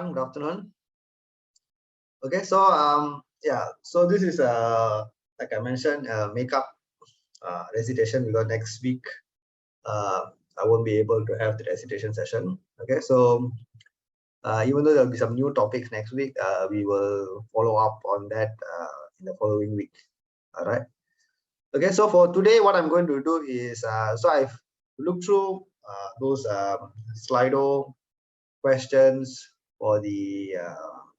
everyone. Good afternoon. Okay, so so this is like I mentioned, makeup recitation, because next week I won't be able to have the recitation session. Okay, so even though there'll be some new topics next week, we will follow up on that in the following week. All right. Okay, so for today, what I'm going to do is so I've looked through those Slido questions for the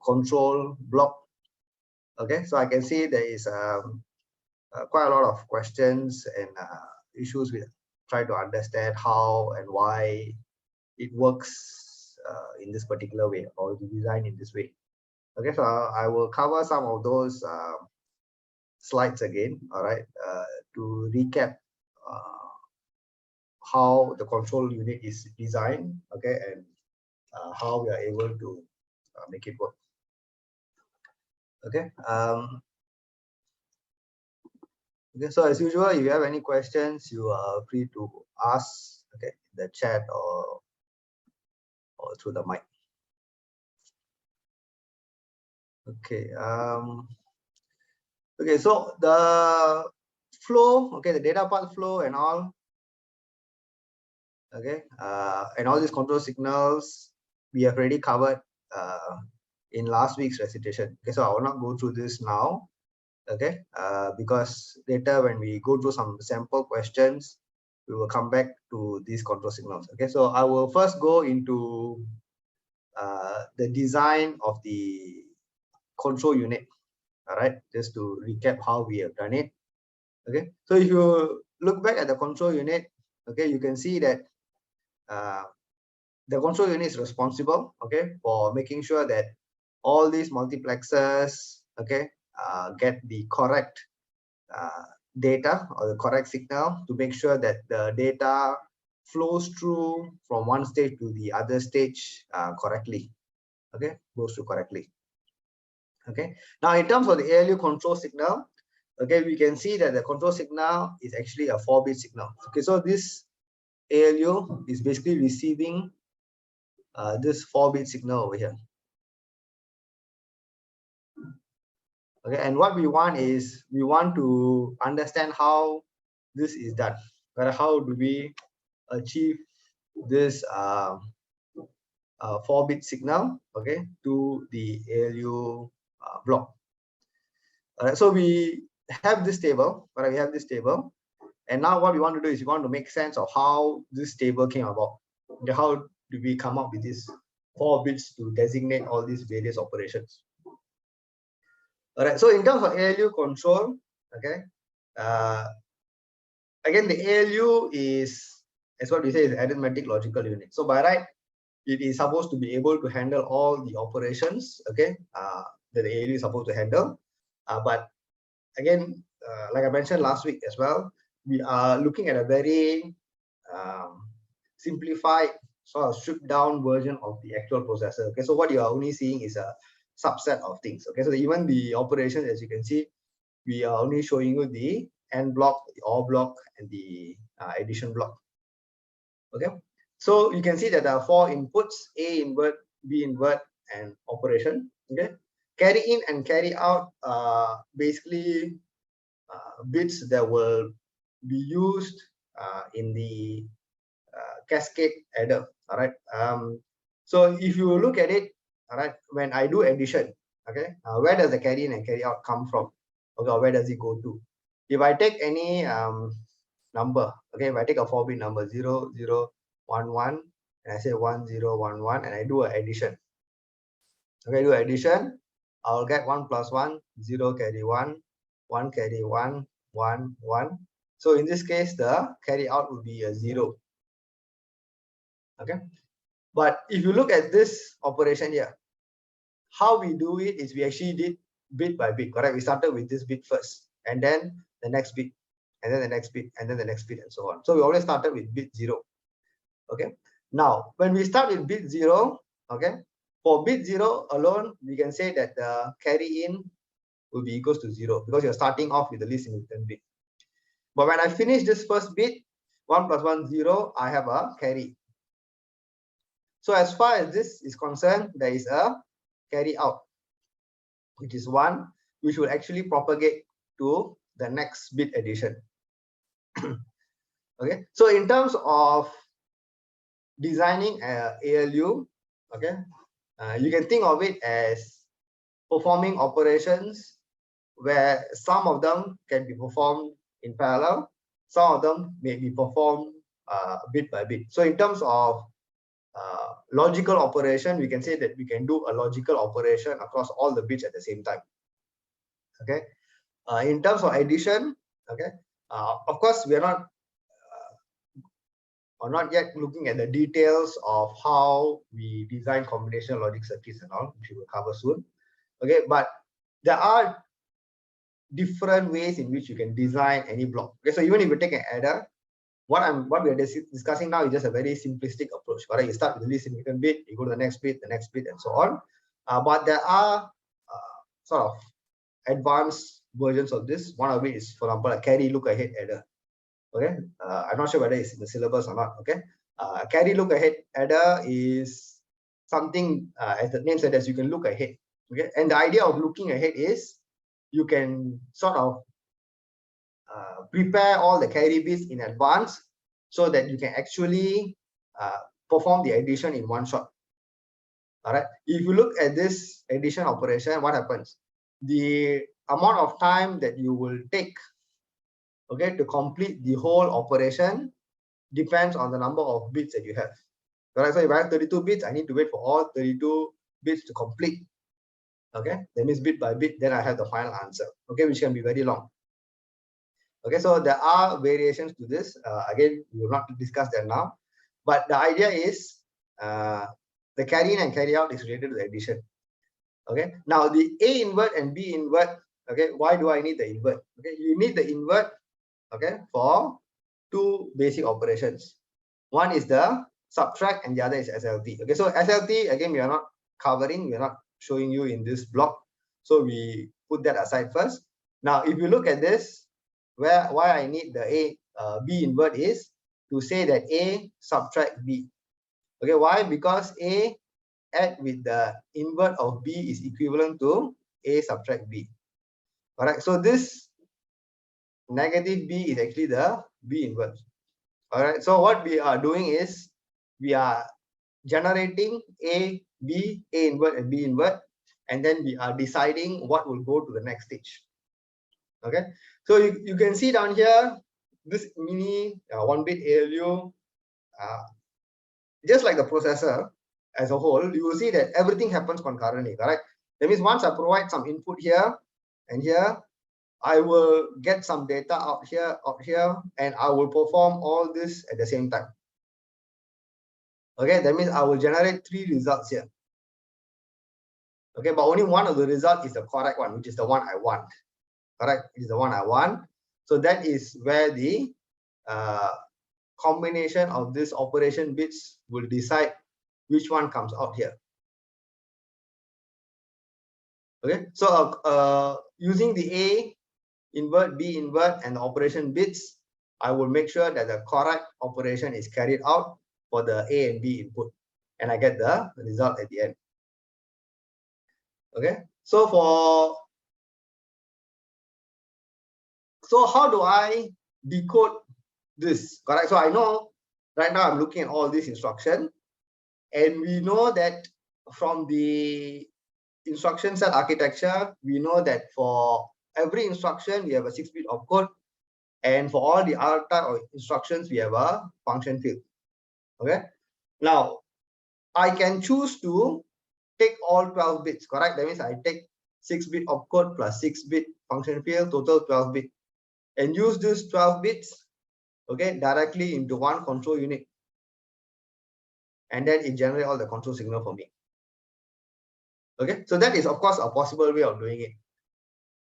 control block. Okay, so I can see there is quite a lot of questions and issues with try to understand how and why it works in this particular way, or the design in this way. Okay, so I will cover some of those slides again, all right, to recap how the control unit is designed, okay, and how we are able to make it work. Okay. Okay, so as usual, if you have any questions, you are free to ask, okay, in the chat or through the mic. Okay. Okay, so the flow, okay, the data path flow and all, okay, and all these control signals we have already covered in last week's recitation. Okay, so I will not go through this now. Okay, because later when we go through some sample questions, we will come back to these control signals. Okay, so I will first go into the design of the control unit. All right, just to recap how we have done it. Okay, so if you look back at the control unit, okay, you can see that the control unit is responsible, okay, for making sure that all these multiplexers, okay, get the correct data or the correct signal to make sure that the data flows through from one stage to the other stage correctly. Okay, goes through correctly. Okay, now in terms of the ALU control signal, okay, we can see that the control signal is actually a 4-bit signal. Okay, so this ALU is basically receiving this 4-bit signal over here. Okay, and what we want is we want to understand how this is done. But how do we achieve this 4-bit signal, okay, to the ALU block? All right, so we have this table, but we have this table, and now what we want to do is we want to make sense of how this table came about. Okay, how do we come up with these 4 bits to designate all these various operations? All right, so in terms of ALU control, okay, again, the ALU is, as what we say, is arithmetic logical unit. So by right, it is supposed to be able to handle all the operations, okay, that the ALU is supposed to handle. But again, like I mentioned last week as well, we are looking at a very simplified, sort of stripped down version of the actual processor. Okay, so what you are only seeing is a subset of things. Okay, so even the operations, as you can see, we are only showing you the AND block, the OR block, and the addition block. Okay, so you can see that there are 4 inputs: A invert, B invert, and operation. Okay, carry in and carry out basically bits that will be used in the cascade adder. All right, so if you look at it, all right, when I do addition, okay, where does the carry in and carry out come from? Okay, where does it go to? If I take any number, okay, if I take a 4-bit number 0, 0, 1, 1, and I say 1, 0, 1, 1, and I do an addition. Okay, do addition, I'll get 1 plus 1, 0 carry 1, 1 carry 1, 1, 1. So in this case, the carry out will be a 0. Okay, but if you look at this operation here, how we do it is we actually did bit by bit, correct? We started with this bit first, and then the next bit, and then the next bit, and then the next bit, and so on. So we always started with bit 0. Okay, now when we start with bit 0, okay, for bit 0 alone, we can say that the carry in will be equals to 0 because you're starting off with the least significant bit. But when I finish this first bit, 1 plus 1, 0, I have a carry. So as far as this is concerned, there is a carry out, which is 1, which will actually propagate to the next bit addition. Okay, so in terms of designing ALU, okay, you can think of it as performing operations where some of them can be performed in parallel, some of them may be performed bit by bit. So in terms of logical operation, we can say that we can do a logical operation across all the bits at the same time. Okay, in terms of addition, okay, of course we are not yet looking at the details of how we design combinational logic circuits and all, which we will cover soon. Okay, but there are different ways in which you can design any block. Okay, so even if you take an adder, what we are discussing now is just a very simplistic approach. Correct? You start with the least significant bit, you go to the next bit, and so on. But there are sort of advanced versions of this. One of it is, for example, a carry look ahead adder. Okay, I'm not sure whether it's in the syllabus or not. Okay, carry look ahead adder is something, as the name said, as you can look ahead. Okay, and the idea of looking ahead is you can sort of prepare all the carry bits in advance so that you can actually perform the addition in one shot. All right, if you look at this addition operation, what happens? The amount of time that you will take, okay, to complete the whole operation depends on the number of bits that you have. All right, so if I have 32 bits, I need to wait for all 32 bits to complete. Okay, that means bit by bit, then I have the final answer. Okay, which can be very long. Okay, so there are variations to this. Again, we will not discuss that now, but the idea is the carry in and carry out is related to the addition. Okay, now the A invert and B invert. Okay, why do I need the invert? Okay, you need the invert, okay, for two basic operations. One is the subtract and the other is SLT. Okay, so SLT, again, we are not covering, we are not showing you in this block, so we put that aside first. Now if you look at this, why I need the B invert is to say that A subtract B. Okay, why? Because A add with the invert of B is equivalent to A subtract B. All right, so this negative B is actually the B invert. All right, so what we are doing is we are generating A, B, A invert and B invert, and then we are deciding what will go to the next stage. Okay, so you can see down here this mini 1-bit ALU, just like the processor as a whole, you will see that everything happens concurrently. Correct? That means once I provide some input here and here, I will get some data out here, and I will perform all this at the same time. Okay, that means I will generate 3 results here. Okay, but only one of the results is the correct one, which is the one I want. Correct? It is the one I want. So that is where the combination of this operation bits will decide which one comes out here. Okay, so using the A invert, B invert, and the operation bits, I will make sure that the correct operation is carried out for the A and B input, and I get the result at the end. Okay, so how do I decode this? Correct. So I know right now I'm looking at all this instruction, and we know that from the instruction set architecture, we know that for every instruction we have a 6-bit opcode, and for all the other type of instructions we have a function field. Okay, now I can choose to take all 12 bits. Correct? That means I take 6-bit opcode plus 6-bit function field, total 12 bit, and use these 12 bits, okay, directly into one control unit, and then it generates all the control signal for me. Okay, so that is of course a possible way of doing it.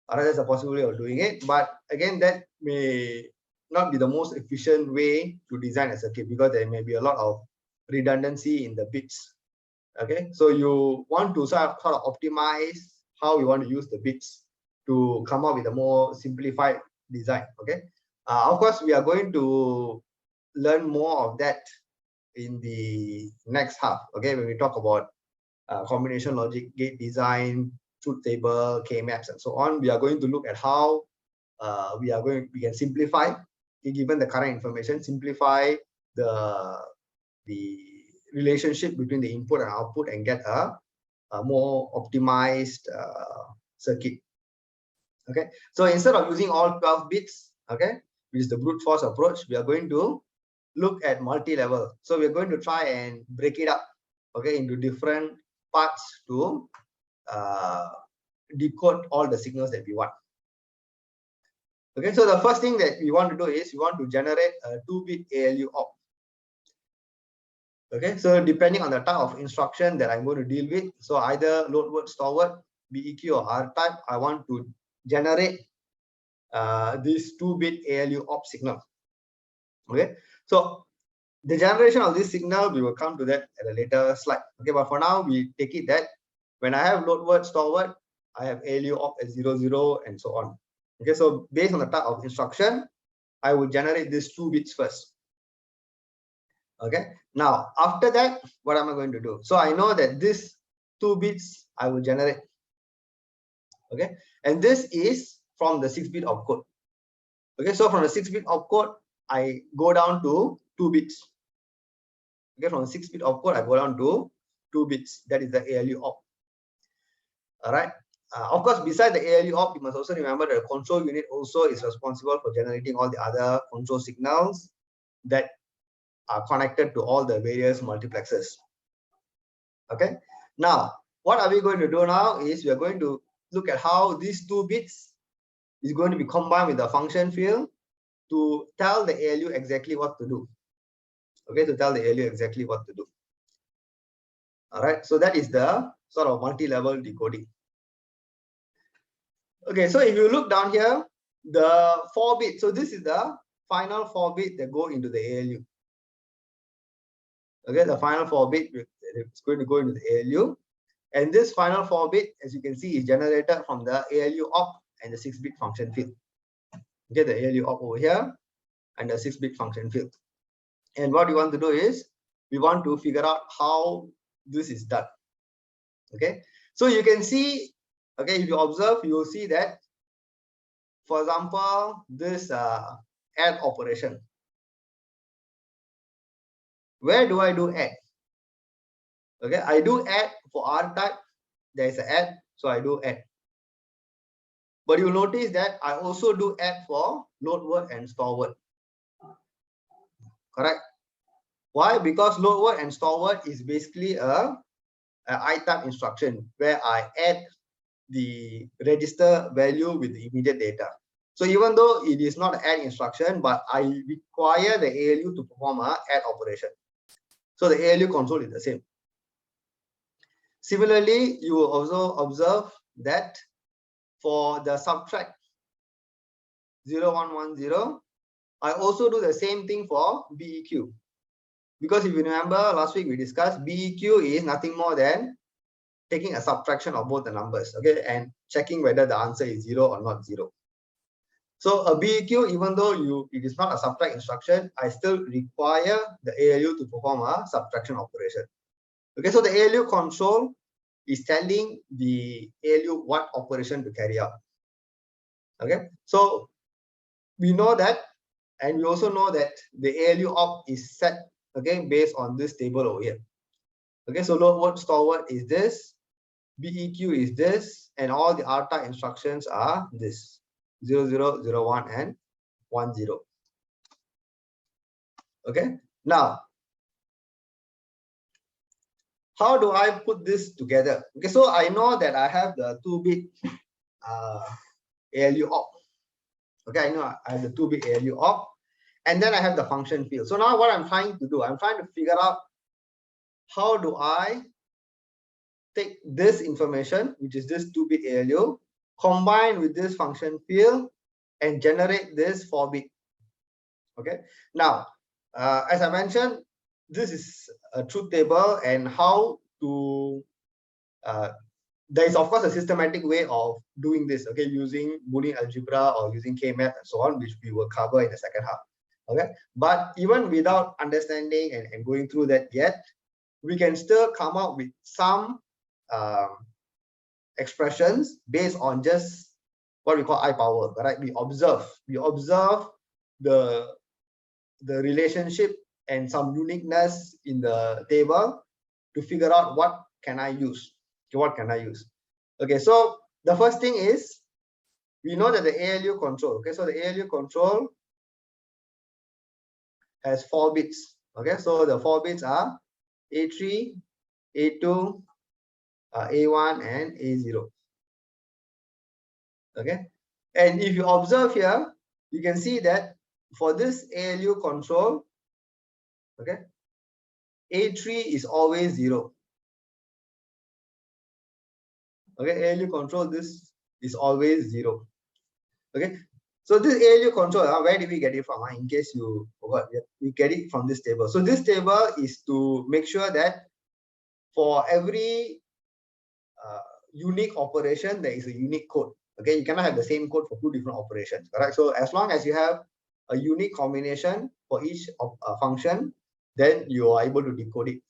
That's a possible way of doing it, but again, that may not be the most efficient way to design a circuit because there may be a lot of redundancy in the bits. Okay, so you want to sort of optimize how you want to use the bits to come up with a more simplified design. Okay, of course we are going to learn more of that in the next half. Okay, when we talk about combination logic, gate design, truth table, K-maps, and so on, we are going to look at how we can simplify, given the current information, simplify the relationship between the input and output and get a more optimized circuit. Okay, so instead of using all 12 bits, okay, which is the brute force approach, we are going to look at multi-level. So we're going to try and break it up, okay, into different parts to decode all the signals that we want. Okay, so the first thing that we want to do is we want to generate a 2-bit ALU op. Okay, so depending on the type of instruction that I'm going to deal with, so either load word, store word, BEQ or R type, I want to generate this 2-bit ALU op signal. Okay, so the generation of this signal, we will come to that at a later slide. Okay, but for now, we take it that when I have load word, store word, I have ALU op at 00 and so on. Okay, so based on the type of instruction, I will generate these 2 bits first. Okay, now after that, what am I going to do? So I know that this 2 bits I will generate. Okay, and this is from the 6-bit opcode. Okay, so from the 6-bit opcode, I go down to 2 bits. Okay, from 6-bit opcode, I go down to 2 bits. That is the ALU op. All right. Of course, besides the ALU op, you must also remember that the control unit also is responsible for generating all the other control signals that are connected to all the various multiplexers. Okay. Now, what are we going to do now is we are going to look at how these 2 bits is going to be combined with the function field to tell the ALU exactly what to do. Okay, to tell the ALU exactly what to do. All right, so that is the sort of multi-level decoding. Okay, so if you look down here, the 4 bit, so this is the final 4 bit that go into the ALU. Okay, the final 4 bit is going to go into the ALU, and this final 4 bit, as you can see, is generated from the ALU op and the 6-bit function field. Okay, the ALU op over here and the 6-bit function field. And what we want to do is we want to figure out how this is done. Okay, so you can see, okay, if you observe, you will see that, for example, this add operation. Where do I do add? Okay, I do add for R type, there is an add, so I do add. But you'll notice that I also do add for load word and store word. Correct? Why? Because load word and store word is basically a I type instruction where I add the register value with the immediate data. So even though it is not an add instruction, but I require the ALU to perform an add operation. So the ALU console is the same. Similarly, you will also observe that for the subtract 0110, I also do the same thing for BEQ. Because if you remember, last week we discussed BEQ is nothing more than taking a subtraction of both the numbers, okay, and checking whether the answer is 0 or not 0. So a BEQ, even though it is not a subtract instruction, I still require the ALU to perform a subtraction operation. Okay, so the ALU console is telling the ALU what operation to carry out. Okay, so we know that, and we also know that the ALU op is set, okay, based on this table over here. Okay, so load word, store word is this, BEQ is this, and all the R type instructions are this 00, 01, and 10. Okay, now how do I put this together? Okay, so I know that I have the 2-bit ALU op. Okay, I know I have the 2-bit ALU op, and then I have the function field. So now what I'm trying to do, I'm trying to figure out how do I take this information, which is this 2-bit ALU, combine with this function field and generate this 4-bit. Okay, now as I mentioned, this is a truth table, and how to there is of course a systematic way of doing this, okay, using Boolean algebra or using K-math and so on, which we will cover in the second half. Okay, but even without understanding and going through that yet, we can still come up with some expressions based on just what we call I power, right? We observe the relationship and some uniqueness in the table to figure out what can I use. Okay, what can I use? Okay, so the first thing is we know that the ALU control. Okay, so the ALU control has 4 bits. Okay, so the 4 bits are A3, A2, A1, and A0. Okay, and if you observe here, you can see that for this ALU control, okay, A3 is always 0. Okay, ALU control, this is always 0. Okay, so this ALU control, where did we get it from? In case you forgot, we get it from this table. So this table is to make sure that for every unique operation, there is a unique code. Okay, you cannot have the same code for 2 different operations. All right, so as long as you have a unique combination for each function, then you are able to decode it.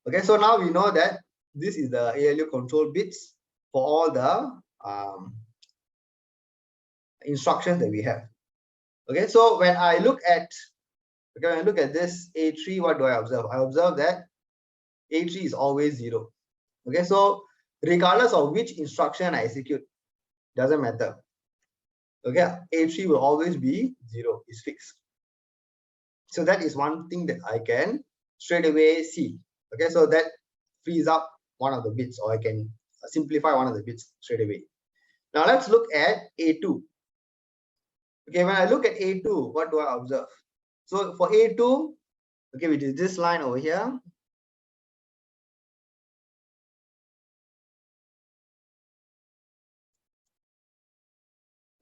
Okay, so now we know that this is the ALU control bits for all the instructions that we have. Okay, so when I look at this A3, what do I observe? I observe that A3 is always 0. Okay, so regardless of which instruction I execute, doesn't matter. Okay, A3 will always be 0, is fixed. So that is one thing that I can straight away see. Okay, so that frees up one of the bits, or I can simplify one of the bits straight away. Now let's look at A2. Okay, when I look at A2, what do I observe? So for A2, okay, which is this line over here.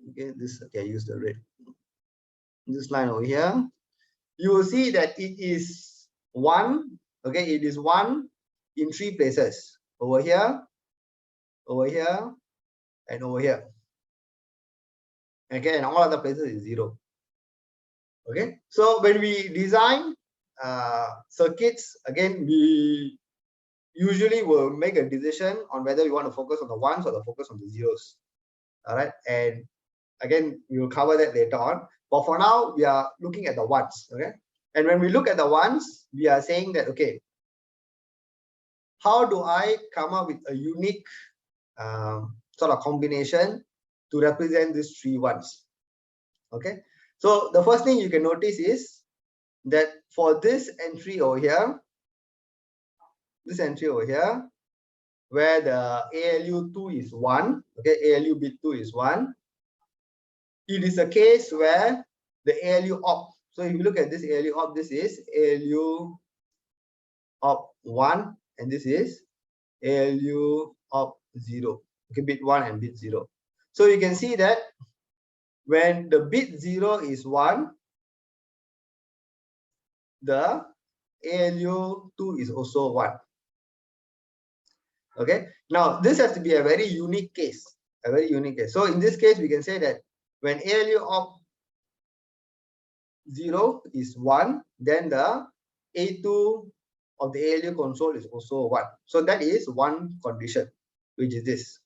Okay, I use the red. This line over here, you will see that it is 1. Okay, it is 1 in 3 places. Over here, and over here. Okay, and all other places is 0. Okay, so when we design circuits, again, we usually will make a decision on whether we want to focus on the ones or the focus on the zeros. All right, and again, we will cover that later on. But for now, we are looking at the ones. Okay, and when we look at the ones, we are saying that, okay, how do I come up with a unique sort of combination to represent these 3 ones? Okay, so the first thing you can notice is that for this entry over here, where the ALU2 is 1, okay, ALU bit 2 is 1, it is a case where the ALU op, so if you look at this ALU op, this is ALU op 1, and this is ALU op 0, okay, bit 1 and bit 0. So you can see that when the bit 0 is 1, the ALU2 is also 1. Okay, now this has to be a very unique case, So in this case, we can say that when ALU op 0 is 1, then the A2 of the ALU console is also 1. So that is one condition, which is this.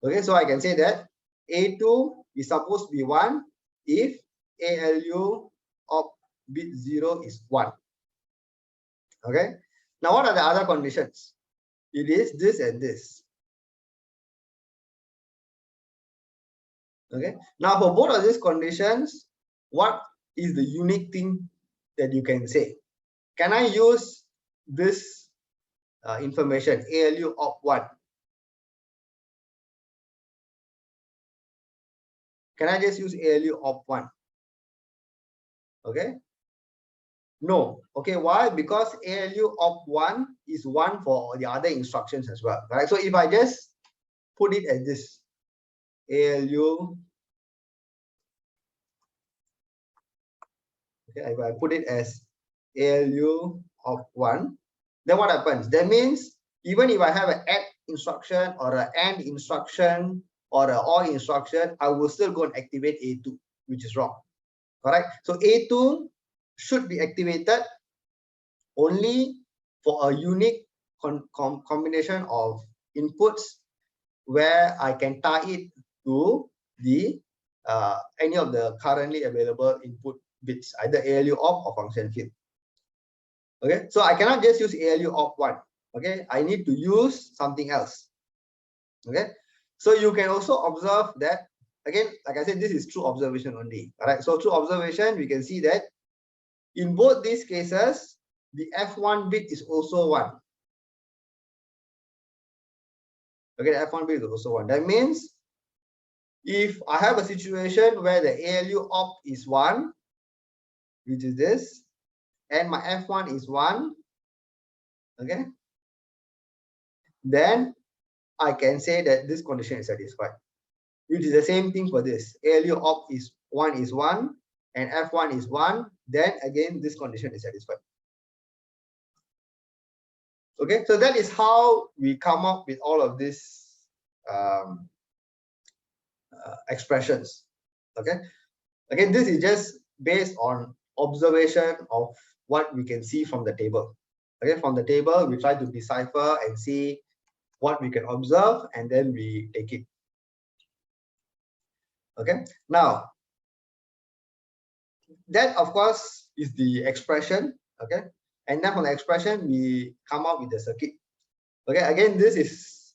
Okay, so I can say that A2 is supposed to be 1 if ALU of bit 0 is 1. Okay, now what are the other conditions? It is this and this. Okay, now for both of these conditions, what is the unique thing that you can say? Can I use this information, ALU of 1? Can I just use ALU of 1? Okay, no. Okay, why? Because ALU of 1 is 1 for the other instructions as well, right? So if I just put it as this, ALU, okay, if I put it as ALU of 1, then what happens? That means even if I have an add instruction or an AND instruction or an OR instruction, I will still go and activate A2. which is wrong. Correct. So A2 should be activated only for a unique combination of inputs where I can tie it to the any of the currently available input bits, either ALU op or function field. Okay, so I cannot just use ALU op 1. Okay, I need to use something else. Okay, so you can also observe that, again, like I said, this is true observation only. All right, so through observation, we can see that in both these cases, the F1 bit is also 1. Okay, the F1 bit is also 1. That means if I have a situation where the ALU op is 1, which is this, and my F1 is 1, okay, then I can say that this condition is satisfied, which is the same thing for this. ALU op is 1 and F1 is 1, then again this condition is satisfied. Okay, so that is how we come up with all of these expressions. Okay, again, this is just based on observation of what we can see from the table. Okay, from the table, we try to decipher and see what we can observe, and then we take it. Okay, now that of course is the expression. Okay, and then from the expression we come up with the circuit. Okay, again, this is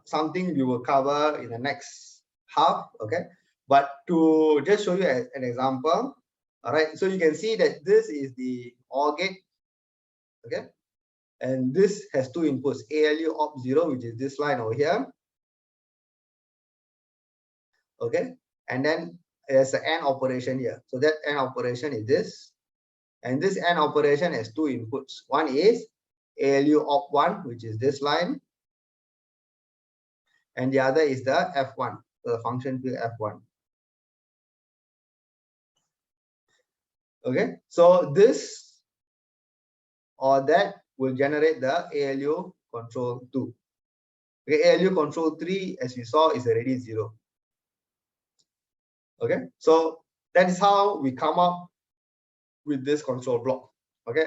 something we will cover in the next half. Okay, but to just show you an example, all right, so you can see that this is the OR gate. Okay, and this has two inputs, ALU op 0, which is this line over here. Okay, and then there's an AND operation here. So that AND operation is this, and this AND operation has two inputs. One is ALU op 1, which is this line, and the other is the F1, the function field F1. Okay, so this or that will generate the ALU control 2. Okay, ALU control 3, as we saw, is already 0. Okay, so that is how we come up with this control block. Okay,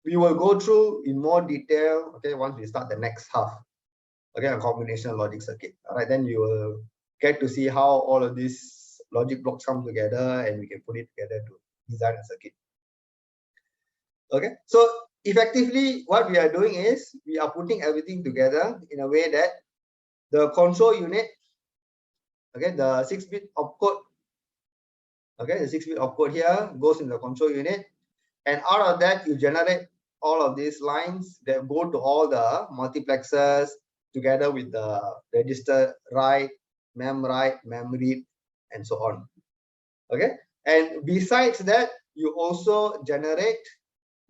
we will go through in more detail, okay, once we start the next half. Okay, a combination logic circuit. All right, then you will get to see how all of these logic blocks come together, and we can put it together to design a circuit. Okay, so effectively what we are doing is we are putting everything together in a way that the control unit, okay, the 6-bit opcode, okay, the 6-bit opcode here goes in the control unit, and out of that you generate all of these lines that go to all the multiplexers together with the register write, mem write, mem read, and so on. Okay, and besides that, you also generate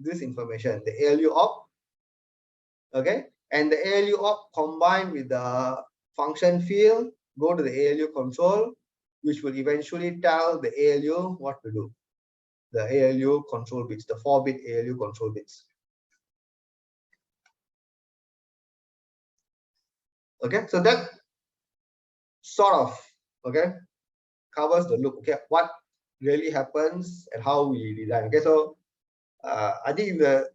this information, the ALU op. Okay, and the ALU op combined with the function field go to the ALU control, which will eventually tell the ALU what to do. The ALU control bits, the 4-bit ALU control bits. Okay, so that sort of, okay, covers the loop. Okay, what really happens and how we design. Okay, so I think in the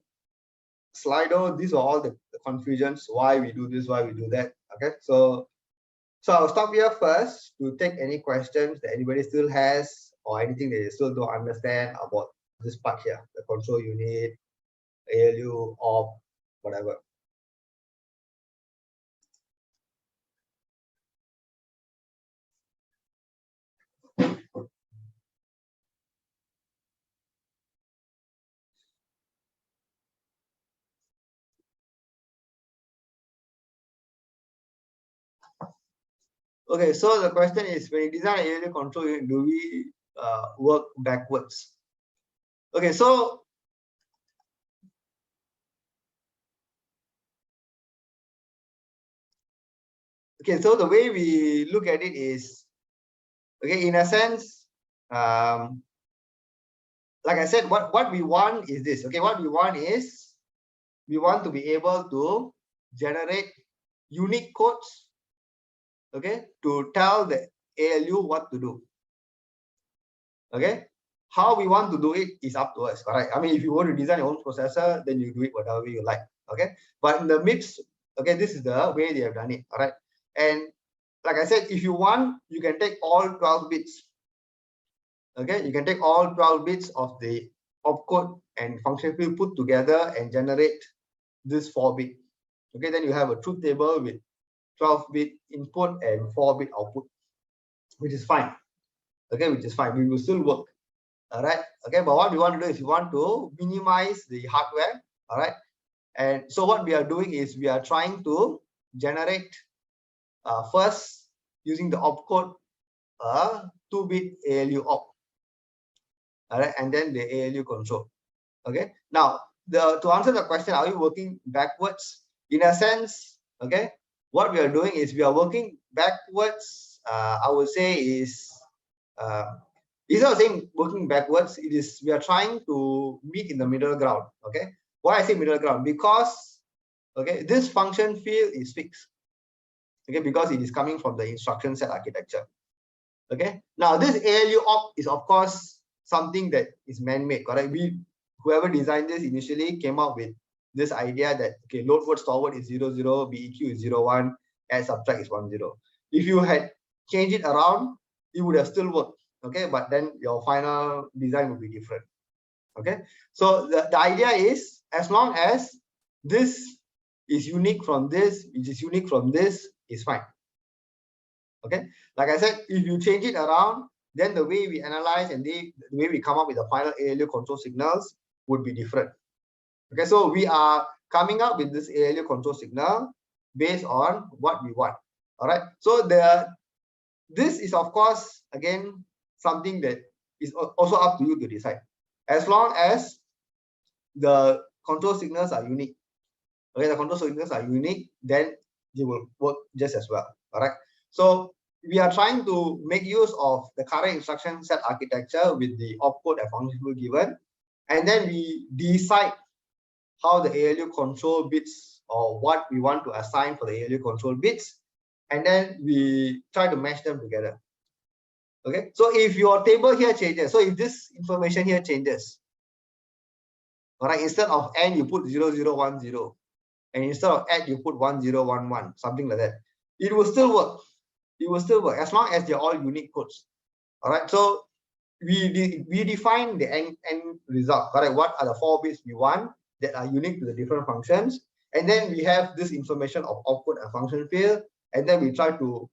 Slido, these are all the confusions, why we do this, why we do that. Okay, so I'll stop here first to take any questions that anybody still has, or anything that you still don't understand about this part here, the control unit, ALU, op, whatever. Okay, so the question is, when you design an ALU control unit, do we work backwards? Okay, so the way we look at it is, okay, in a sense, like I said, what we want is this. Okay, what we want is we want to be able to generate unique codes, okay, to tell the ALU what to do. Okay, how we want to do it is up to us, correct? I mean, if you want to design your own processor, then you do it whatever you like. Okay, but in the MIPS, okay, this is the way they have done it. All right, and like I said, if you want, you can take all 12 bits. Okay, you can take all 12 bits of the opcode and function field put together and generate this 4-bit. Okay, then you have a truth table with 12-bit input and 4-bit output, which is fine. Okay, which is fine. We will still work. All right. Okay, but what we want to do is we want to minimize the hardware. All right. And so what we are doing is we are trying to generate first using the opcode 2-bit ALU op. All right, and then the ALU control. Okay. Now, to answer the question, are we working backwards? In a sense, okay, what we are doing is we are working backwards. I would say is instead of saying working backwards, it is we are trying to meet in the middle ground. Okay. Why I say middle ground? Because okay, this function field is fixed. Okay, because it is coming from the instruction set architecture. Okay. Now this ALU op is of course something that is man-made, correct? Whoever designed this initially came up with this idea that okay, load word store word is 00, BEQ is 01, add subtract is 10. If you had changed it around, it would have still worked. Okay, but then your final design will be different. Okay, so the idea is as long as this is unique from this, which is unique from this, is fine. Okay, like I said, if you change it around, then the way we analyze and the way we come up with the final ALU control signals would be different. Okay, so we are coming up with this ALU control signal based on what we want. All right, so this is of course again something that is also up to you to decide. As long as the control signals are unique, okay, the control signals are unique, then they will work just as well. All right, so we are trying to make use of the current instruction set architecture with the opcode and function given, and then we decide how the ALU control bits or what we want to assign for the ALU control bits, and then we try to match them together. Okay, so if your table here changes, so if this information here changes, all right, instead of N you put 0010, and instead of add you put 1011, something like that, it will still work. It will still work as long as they're all unique codes. All right, so we define the end result. Correct? What are the 4 bits we want that are unique to the different functions, and then we have this information of output and function field, and then we try to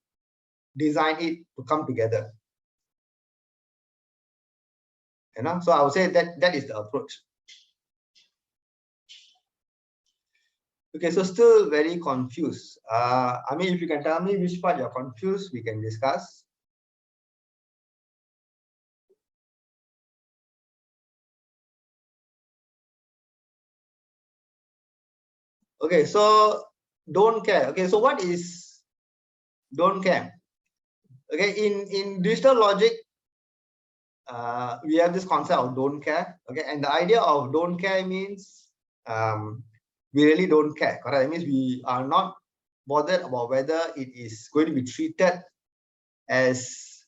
design it to come together. You know, so I would say that is the approach. Okay, so still very confused. I mean, if you can tell me which part you're confused, we can discuss. Okay, so don't care. Okay, so what is don't care? Okay, in digital logic, we have this concept of don't care. Okay, and the idea of don't care means we really don't care. Correct? That means we are not bothered about whether it is going to be treated as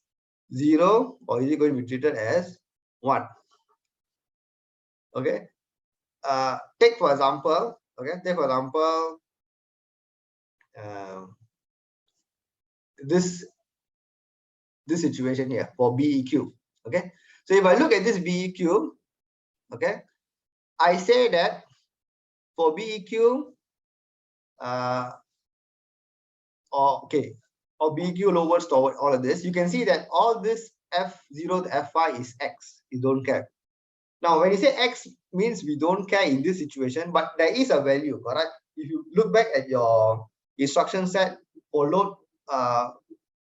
0 or is it going to be treated as 1. Okay. Take for example. Okay. Take for example. This situation here for BEQ. Okay. So if I look at this BEQ, okay, I say that for BEQ, or BEQ lowards toward all of this, you can see that all this F0 to F5 is X. You don't care. Now, when you say X means we don't care in this situation, but there is a value, correct? If you look back at your instruction set for load,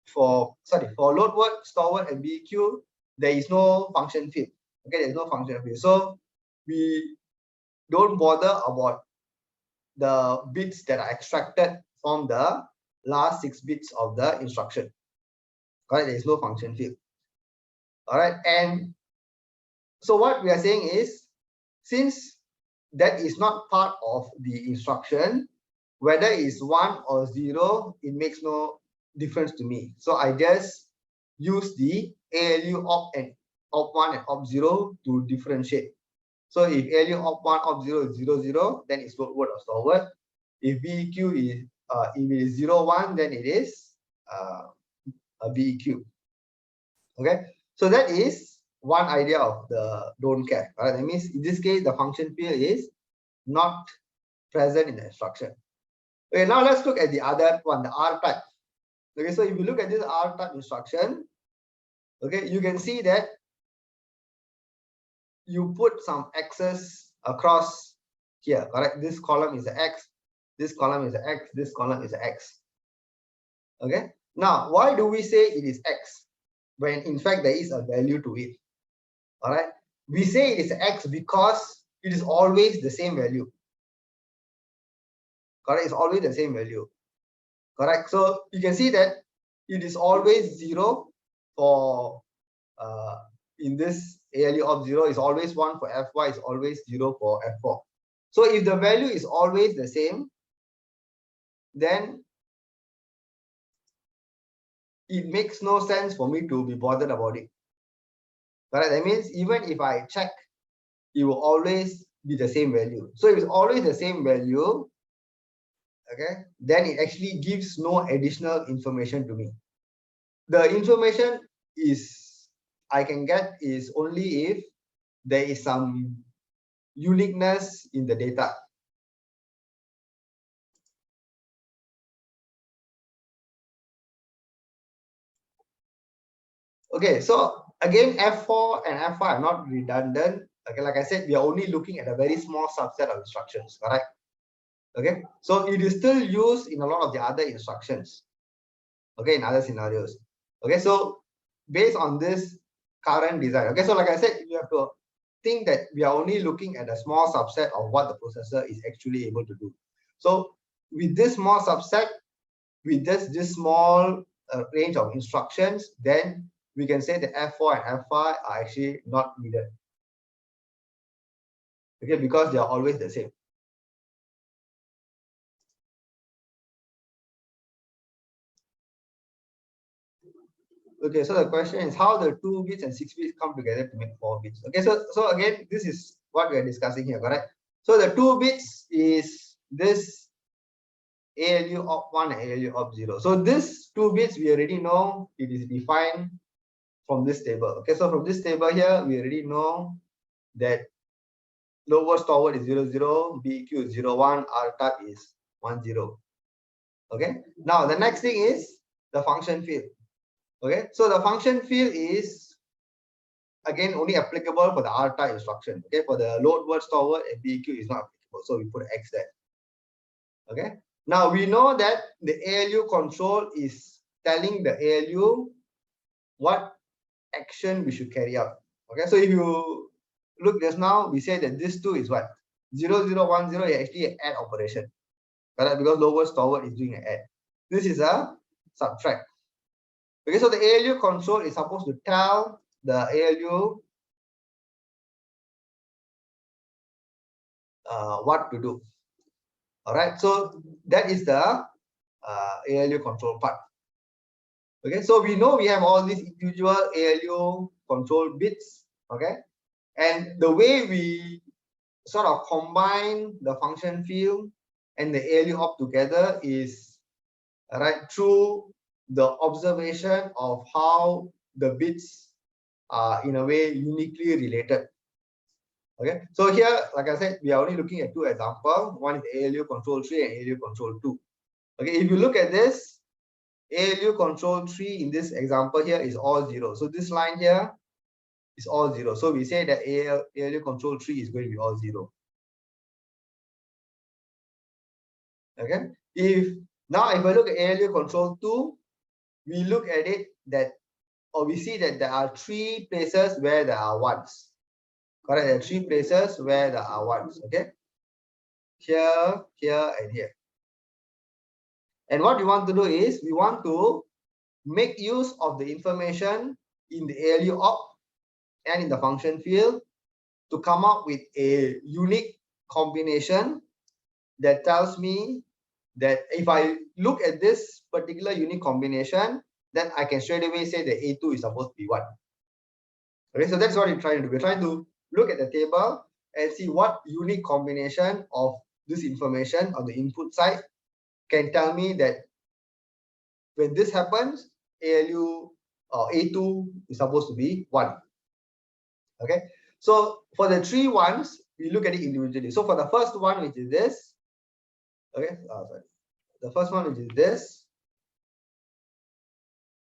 for load word, store word, and BEQ, there is no function field. Okay, there's no function field. So we don't bother about the bits that are extracted from the last 6 bits of the instruction. Correct? There is no function field. All right, and so what we are saying is, since that is not part of the instruction, whether it's 1 or 0, it makes no difference to me. So I just use the ALU op and op1 and op0 to differentiate. So if ALU op1, op0 is 0, 0, then it's forward or forward. If BEQ is if it is 0, 1, then it is a BEQ. Okay, so that is one idea of the don't care. All right, that means in this case the function field is not present in the instruction. Okay, now let's look at the other one, the R type. Okay, so if you look at this R type instruction, okay, you can see that you put some X's across here, correct? This column is the X, this column is the X, this column is the X. Okay, now why do we say it is X when in fact there is a value to it? All right, we say it is X because it is always the same value. Correct, it's always the same value. Correct, so you can see that it is always 0 for in this ALU of 0 is always 1 for FY, is always 0 for F4. So if the value is always the same, then it makes no sense for me to be bothered about it. Correct, that means even if I check, it will always be the same value. So if it's always the same value, okay, then it actually gives no additional information to me. The information I can get is only if there is some uniqueness in the data. Okay, so again, F4 and F5 are not redundant. Okay, like I said, we are only looking at a very small subset of instructions, correct? Okay, so it is still used in a lot of the other instructions, okay, in other scenarios. Okay, so based on this current design, okay, so like I said, you have to think that we are only looking at a small subset of what the processor is actually able to do. So with this small subset, with this small range of instructions, then we can say that F4 and F5 are actually not needed. Okay, because they are always the same. Okay, so the question is how the 2 bits and 6 bits come together to make 4 bits. Okay, so again, this is what we are discussing here, correct? So the 2 bits is this ALU of 1 and ALU of 0. So this 2 bits we already know it is defined from this table. Okay, so from this table here, we already know that lowest forward is 0, 0, BQ is 0, 1, R type is 1, 0. Okay, now the next thing is the function field. Okay, so the function field is again only applicable for the R type instruction. Okay, for the load word store word and BQ is not applicable, so we put X there. Okay, now we know that the ALU control is telling the ALU what action we should carry out. Okay, so if you look just now, we say that this 2 is what 0, 0, 1, 0 is actually an add operation, correct? Because lower forward is doing an add. This is a subtract. Okay, so the ALU control is supposed to tell the ALU what to do. All right, so that is the ALU control part. Okay, so we know we have all these individual ALU control bits. Okay, and the way we sort of combine the function field and the ALU op together is through the observation of how the bits are in a way uniquely related. Okay, so here, like I said, we are only looking at 2 examples. One is ALU control 3 and ALU control 2. Okay, if you look at this, ALU control 3 in this example here is all 0. So this line here is all 0. So we say that ALU control 3 is going to be all 0. Okay, if I look at ALU control 2, we look at it that, or we see that there are 3 places where there are 1s. Correct, there are 3 places where there are 1s. Okay, here, here, and here. And what we want to do is we want to make use of the information in the ALU op and in the function field to come up with a unique combination that tells me that if I look at this particular unique combination, then I can straight away say that A2 is supposed to be 1. Okay, so that's what we're trying to do. We're trying to look at the table and see what unique combination of this information on the input side can tell me that when this happens, ALU or A2 is supposed to be 1. Okay, so for the 3 ones, we look at it individually. So for the first one, which is this, okay, sorry, the first one, which is this,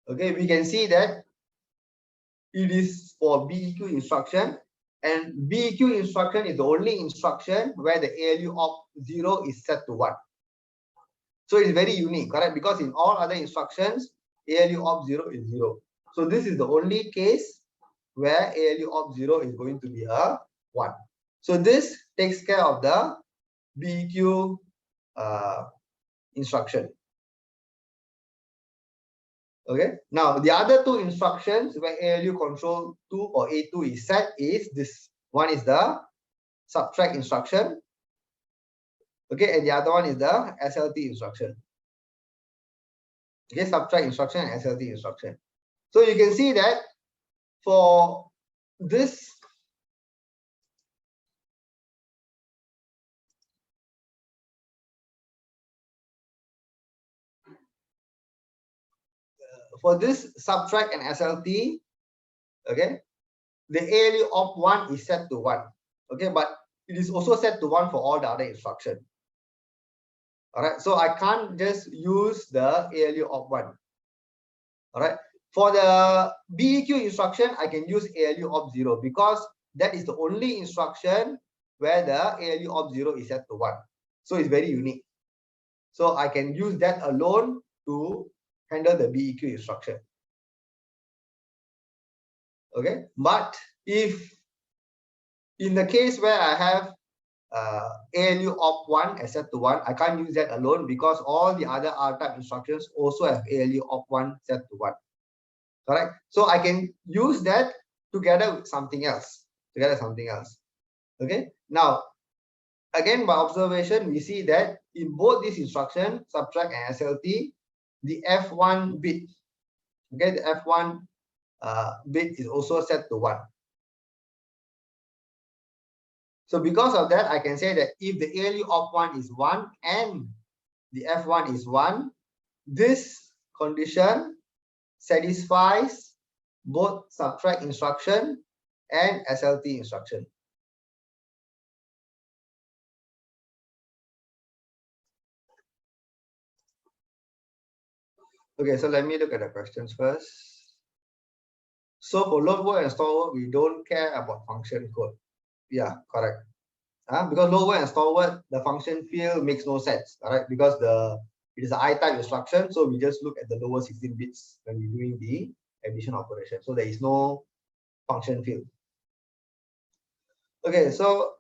okay, we can see that it is for BEQ instruction, and BEQ instruction is the only instruction where the ALU op 0 is set to 1. So it's very unique, correct? Because in all other instructions, ALU op 0 is 0. So this is the only case where ALU op 0 is going to be a 1. So this takes care of the BEQ instruction. Okay, now the other two instructions where ALU control 2 or A2 is set is this. One is the subtract instruction. Okay, and the other one is the SLT instruction. Okay, subtract instruction and SLT instruction. So you can see that for this subtract and SLT, okay, the ALU op 1 is set to 1. Okay, but it is also set to 1 for all the other instructions. All right, so I can't just use the ALU op 1. All right, for the BEQ instruction, I can use ALU op 0 because that is the only instruction where the ALU op 0 is set to 1. So it's very unique. So I can use that alone to handle the BEQ instruction. Okay, but if in the case where I have ALU op 1 as set to 1, I can't use that alone because all the other R-type instructions also have ALU op 1 set to 1. Correct? So I can use that together with something else. Okay, now again, by observation, we see that in both these instructions, subtract and SLT, the F1 bit, okay, the F1 bit is also set to 1. So because of that, I can say that if the ALU op 1 is 1 and the F1 is 1, this condition satisfies both subtract instruction and SLT instruction. Okay, so let me look at the questions first. So for load word and store word, we don't care about function code. Yeah, correct. Because load word and store word, the function field makes no sense, all right? Because it is an I-type instruction, so we just look at the lower 16 bits when we're doing the addition operation. So there is no function field. Okay, so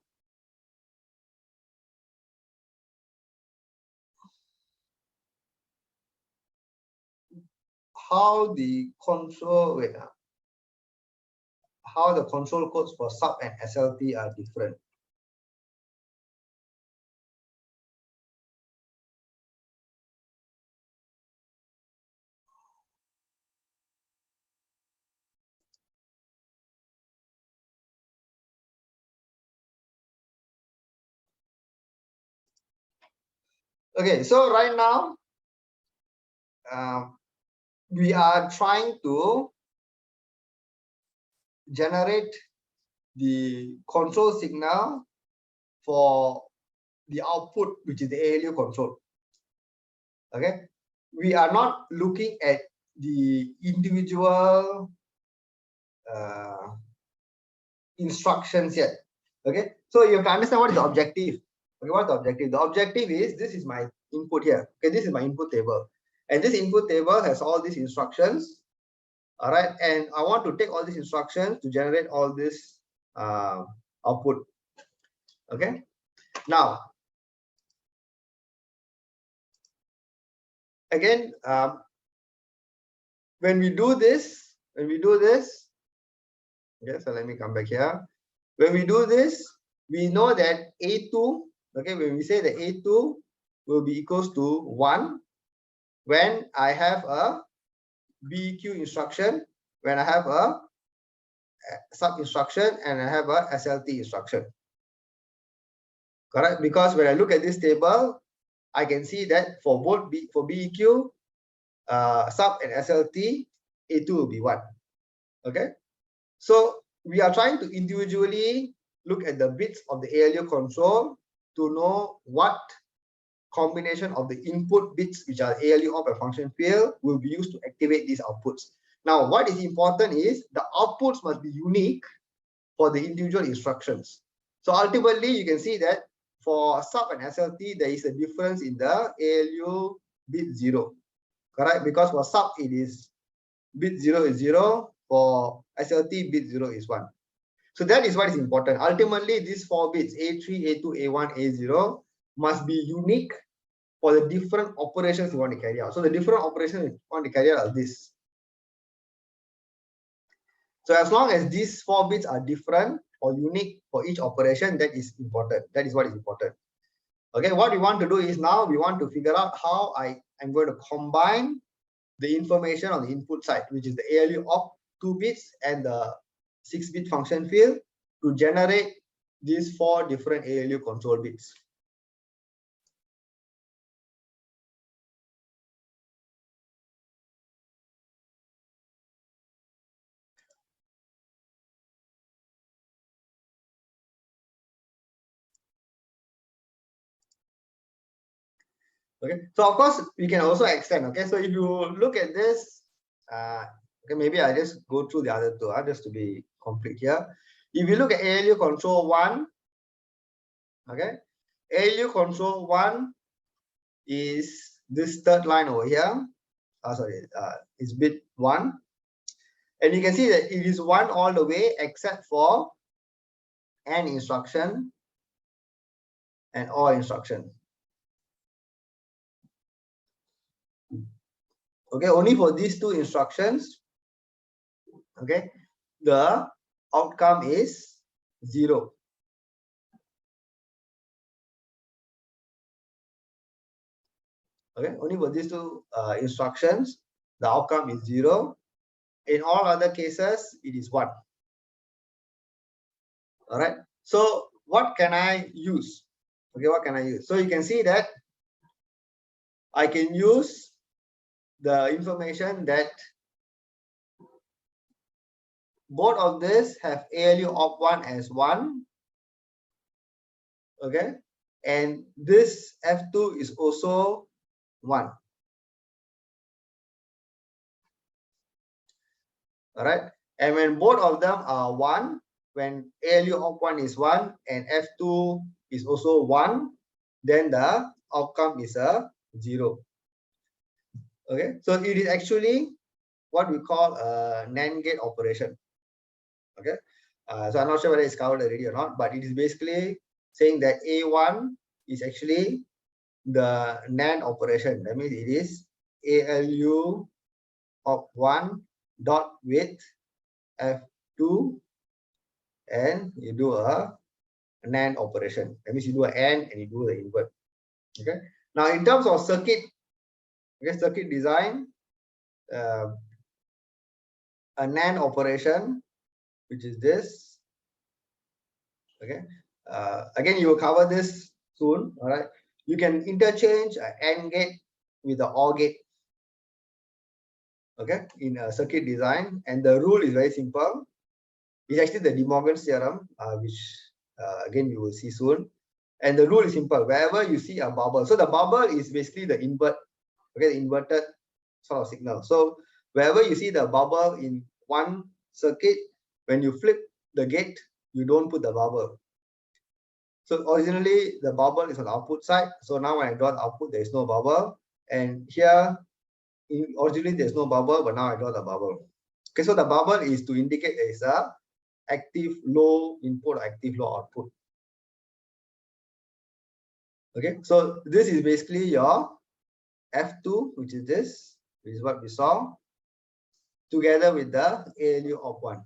how the control how the control codes for sub and SLT are different. Okay, so right now we are trying to generate the control signal for the output, which is the ALU control. Okay, we are not looking at the individual instructions yet. Okay, so you have to understand what is the objective. Okay, what's the objective? The objective is, this is my input here. Okay, this is my input table, and this input table has all these instructions. All right, and I want to take all these instructions to generate all this output. Okay, now again, when we do this, okay, so let me come back here. When we do this, we know that A2, okay, when we say that A2 will be equals to 1 when I have a BEQ instruction, when I have a sub instruction and I have a SLT instruction. Correct? Because when I look at this table, I can see that for both BEQ, sub and SLT, A2 will be 1. Okay. So we are trying to individually look at the bits of the ALU control to know what combination of the input bits, which are ALU op and function field, will be used to activate these outputs. Now, what is important is the outputs must be unique for the individual instructions. So ultimately, you can see that for sub and SLT, there is a difference in the ALU bit 0. Correct? Because for sub, it is bit 0 is 0. For SLT, bit 0 is 1. So that is what is important. Ultimately, these 4 bits, A3, A2, A1, A0, must be unique for the different operations you want to carry out. So the different operations you want to carry out are this. So as long as these 4 bits are different or unique for each operation, that is important. That is what is important. Okay, what we want to do is now we want to figure out how I am going to combine the information on the input side, which is the ALU op 2 bits and the 6-bit function field, to generate these 4 different ALU control bits. Okay, so of course we can also extend. Okay, so if you look at this, okay, maybe I just go through the other two, just to be complete here. If you look at ALU control 1, okay, ALU control 1 is this third line over here. It's bit 1, and you can see that it is 1 all the way except for AND instruction and OR instruction. Okay, only for these 2 instructions, okay, the outcome is 0. Okay, only for these 2 instructions, the outcome is 0. In all other cases, it is 1. All right. So what can I use? Okay, what can I use? So you can see that I can use the information that both of this have ALU op 1 as 1. Okay, and this F2 is also 1. All right, and when both of them are 1, when ALU op 1 is 1 and F2 is also 1, then the outcome is a 0. Okay, so it is actually what we call a NAND gate operation. Okay, so I'm not sure whether it's covered already or not, but it is basically saying that A1 is actually the NAND operation. That means it is ALU op 1 dot with F2, and you do a NAND operation. That means you do an AND and you do the invert. Okay, now in terms of circuit, okay, circuit design, a NAND operation, which is this. Okay, again, you will cover this soon. All right, you can interchange an AND gate with the OR gate. Okay, in a circuit design, and the rule is very simple. It's actually the De Morgan's theorem, which again you will see soon. And the rule is simple. Wherever you see a bubble, so the bubble is basically the invert, okay, the inverted sort of signal. So wherever you see the bubble in one circuit, when you flip the gate, you don't put the bubble. So originally the bubble is on the output side. So now when I draw the output, there is no bubble. And here, originally there's no bubble, but now I draw the bubble. Okay, so the bubble is to indicate there is a active low input, active low output. Okay, so this is basically your F2, which is this, which is what we saw, together with the ALU op 1.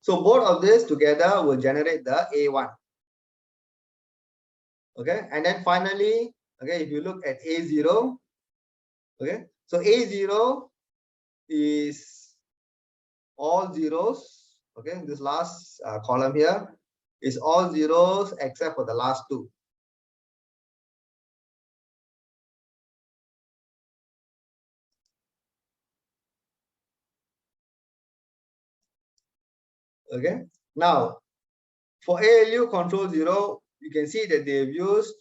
So both of this together will generate the A1. Okay, and then finally, okay, if you look at A0, okay, so A0 is all zeros. Okay, this last column here is all zeros except for the last two. Okay, now for ALU control 0, you can see that they've used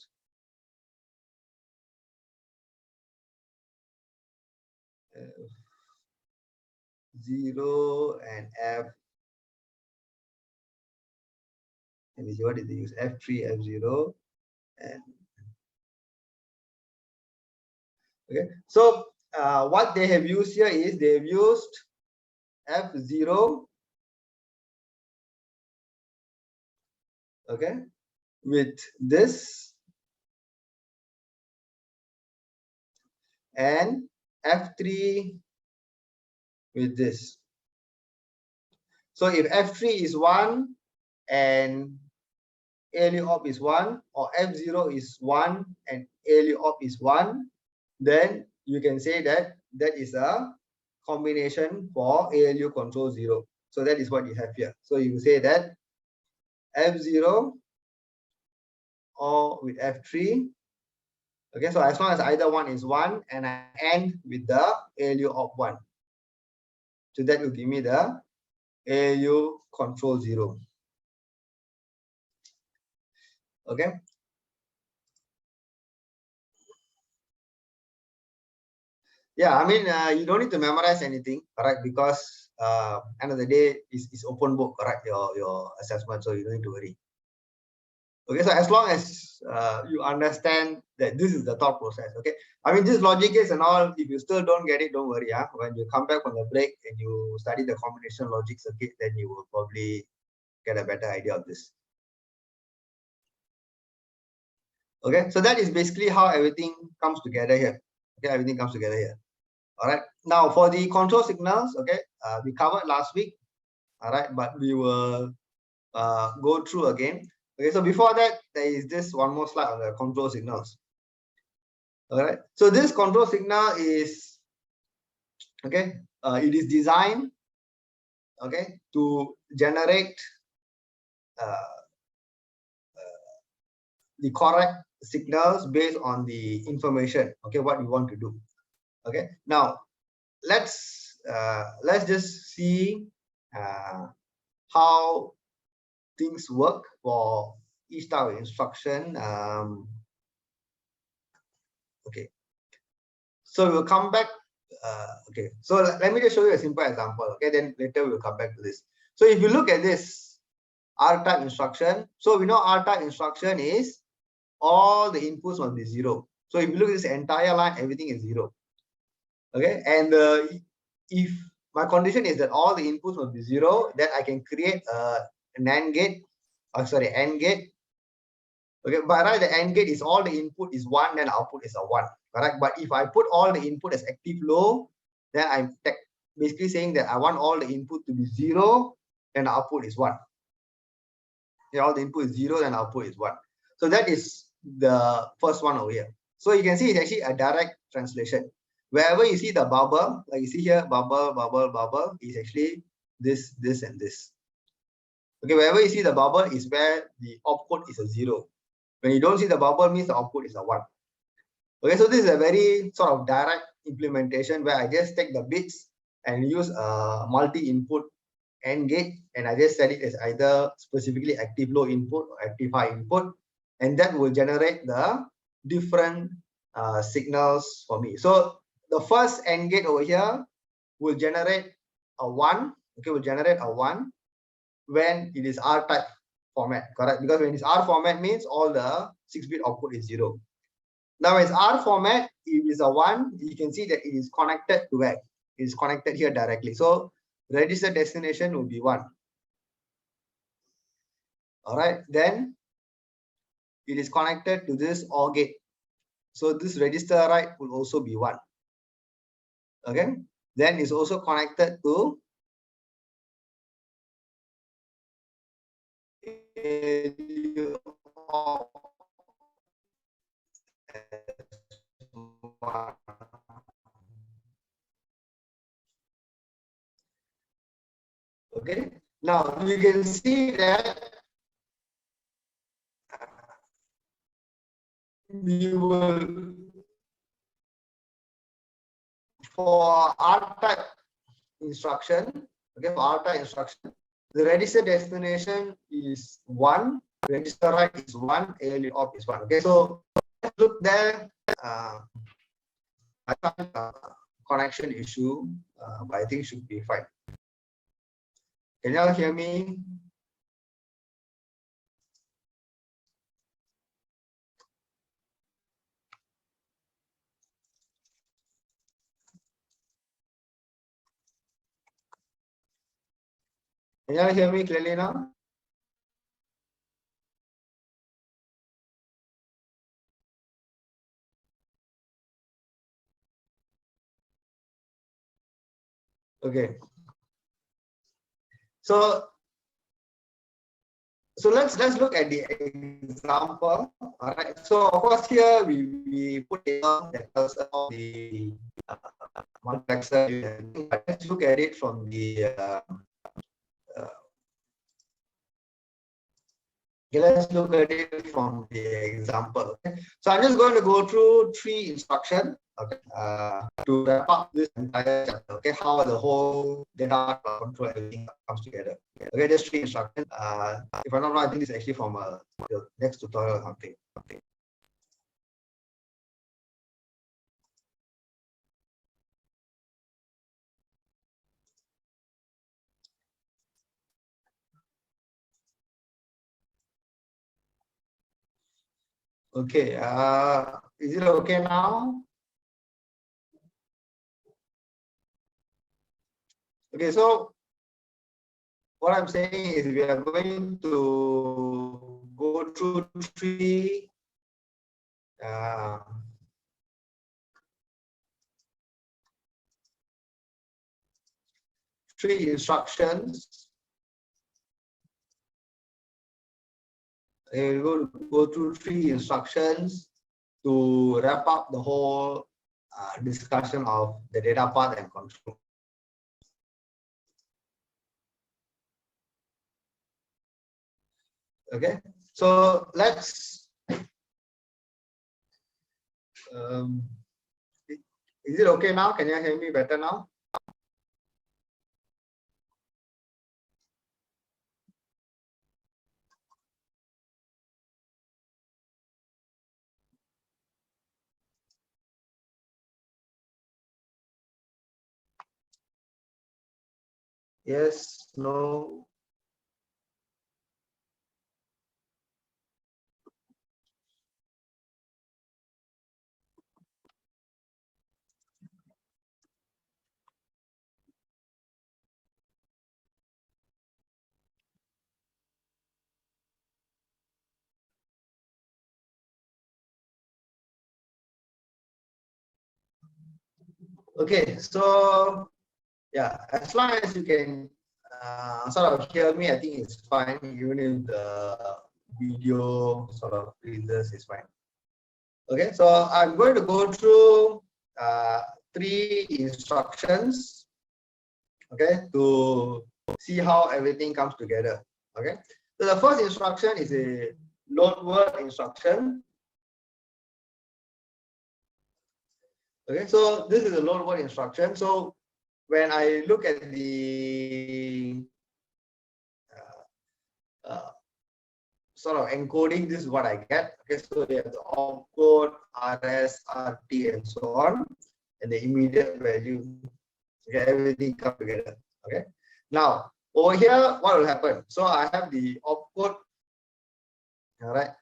F0 and F. Let me see, what did they use? F3, F0, and okay. So what they have used here is they have used F0, okay, with this, and F3 with this. So if F3 is 1 and ALU op is 1, or F0 is 1 and ALU op is 1, then you can say that that is a combination for ALU control 0. So that is what you have here. So you say that F0 or with F3. Okay, so as long as either one is 1 and I end with the ALU op 1. So that will give me the ALU control 0. Okay. Yeah, I mean, you don't need to memorize anything, correct? Because end of the day is open book, correct? Your assessment, so you don't need to worry. Okay, so as long as you understand that this is the thought process, okay. I mean, this logic gates and all, if you still don't get it, don't worry. When you come back from the break and you study the combination logic circuit, then you will probably get a better idea of this. Okay, so that is basically how everything comes together here. Okay, everything comes together here. All right. Now for the control signals, okay, we covered last week. All right, but we will go through again. Okay, so before that, there is this one more slide on the control signals. All right, so this control signal is okay. It is designed okay to generate the correct signals based on the information. Okay, what we want to do. Okay, now let's just see how things work for each type of instruction. Okay, so we'll come back. Okay, so let me just show you a simple example. Okay, then later we'll come back to this. So if you look at this R type instruction, so we know R type instruction is all the inputs must be 0. So if you look at this entire line, everything is 0. Okay, and if my condition is that all the inputs must be 0, then I can create an AND gate. Sorry, AND gate. Okay, but right, the AND gate is all the input is 1, then output is a 1. Correct. But if I put all the input as active low, then I'm basically saying that I want all the input to be 0, then the output is 1. Yeah, all the input is 0, then output is 1. So that is the first one over here. So you can see it's actually a direct translation. Wherever you see the bubble, like you see here, bubble, bubble, bubble, is actually this, this, and this. Okay, wherever you see the bubble is where the output is a 0. When you don't see the bubble, means the output is a 1. Okay, so this is a very sort of direct implementation where I just take the bits and use a multi-input AND gate, and I just set it as either specifically active low input or active high input, and that will generate the different signals for me. So the first AND gate over here will generate a 1. Okay, will generate a 1 when it is R type format, correct? Because when it's R format means all the 6-bit output is 0. Now as R format, if it's a 1, you can see that it is connected to where? It is connected here directly. So register destination will be 1. All right, then it is connected to this OR gate. So this register right will also be 1. Okay, then it's also connected to Okay. Now you can see that we will, for R type instruction, okay, for R type instruction, the register destination is 1, register write is 1, ALU op is 1. Okay, so let's look there. I found a connection issue, but I think it should be fine. Can you all hear me? Can you all hear me clearly now? Okay. So let's look at the example. All right. So of course here we put that the multiplexer. Let's look at it from the okay, let's look at it from the example. Okay. So I'm just going to go through 3 instructions, okay, to wrap up this entire chapter. Okay, how the whole data control everything comes together. Okay, just 3 instructions. If I'm not wrong, I think this is actually from the next tutorial or something. Okay, is it okay now? Okay, so what I'm saying is we are going to go through 3 3 instructions. We're going to go through 3 instructions to wrap up the whole discussion of the data path and control. Okay, so let's is it okay now? Can you hear me better now? Yes, no. Okay, so yeah, as long as you can sort of hear me, I think it's fine. Even if the video sort of freezes, it's fine. Okay, so I'm going to go through 3 instructions, okay, to see how everything comes together. Okay, so the first instruction is a load word instruction. Okay, so this is a load word instruction. So when I look at the sort of encoding, this is what I get. Okay, so they have the opcode, RS, RT, and so on, and the immediate value. Okay, everything come together. Okay, now over here, what will happen? So I have the opcode. All right.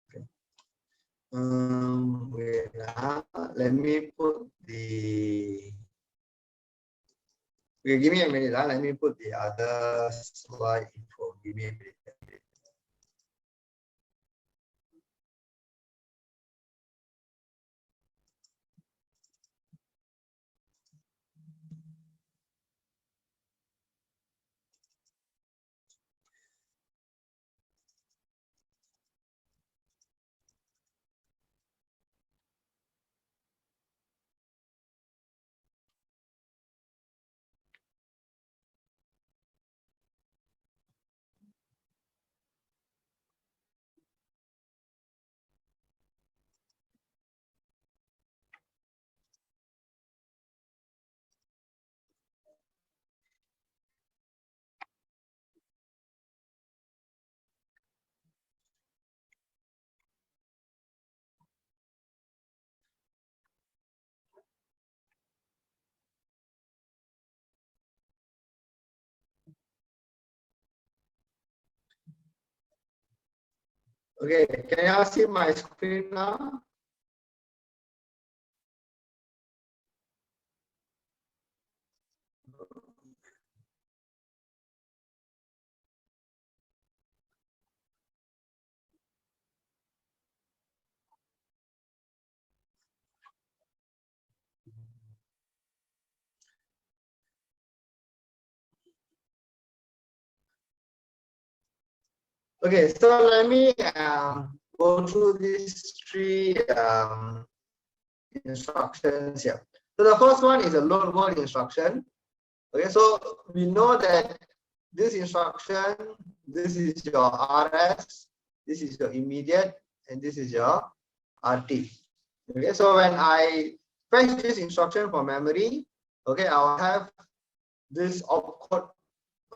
Okay. Wait, let me put the. Okay, give me a minute. Let me put the other slide info. Give me a minute. Okay, can you see my screen now? Okay, so let me go through these three instructions here. So the first one is a load word instruction. Okay, so we know that this instruction, this is your RS, this is your immediate, and this is your RT. Okay, so when I fetch this instruction from memory, okay, I'll have this opcode,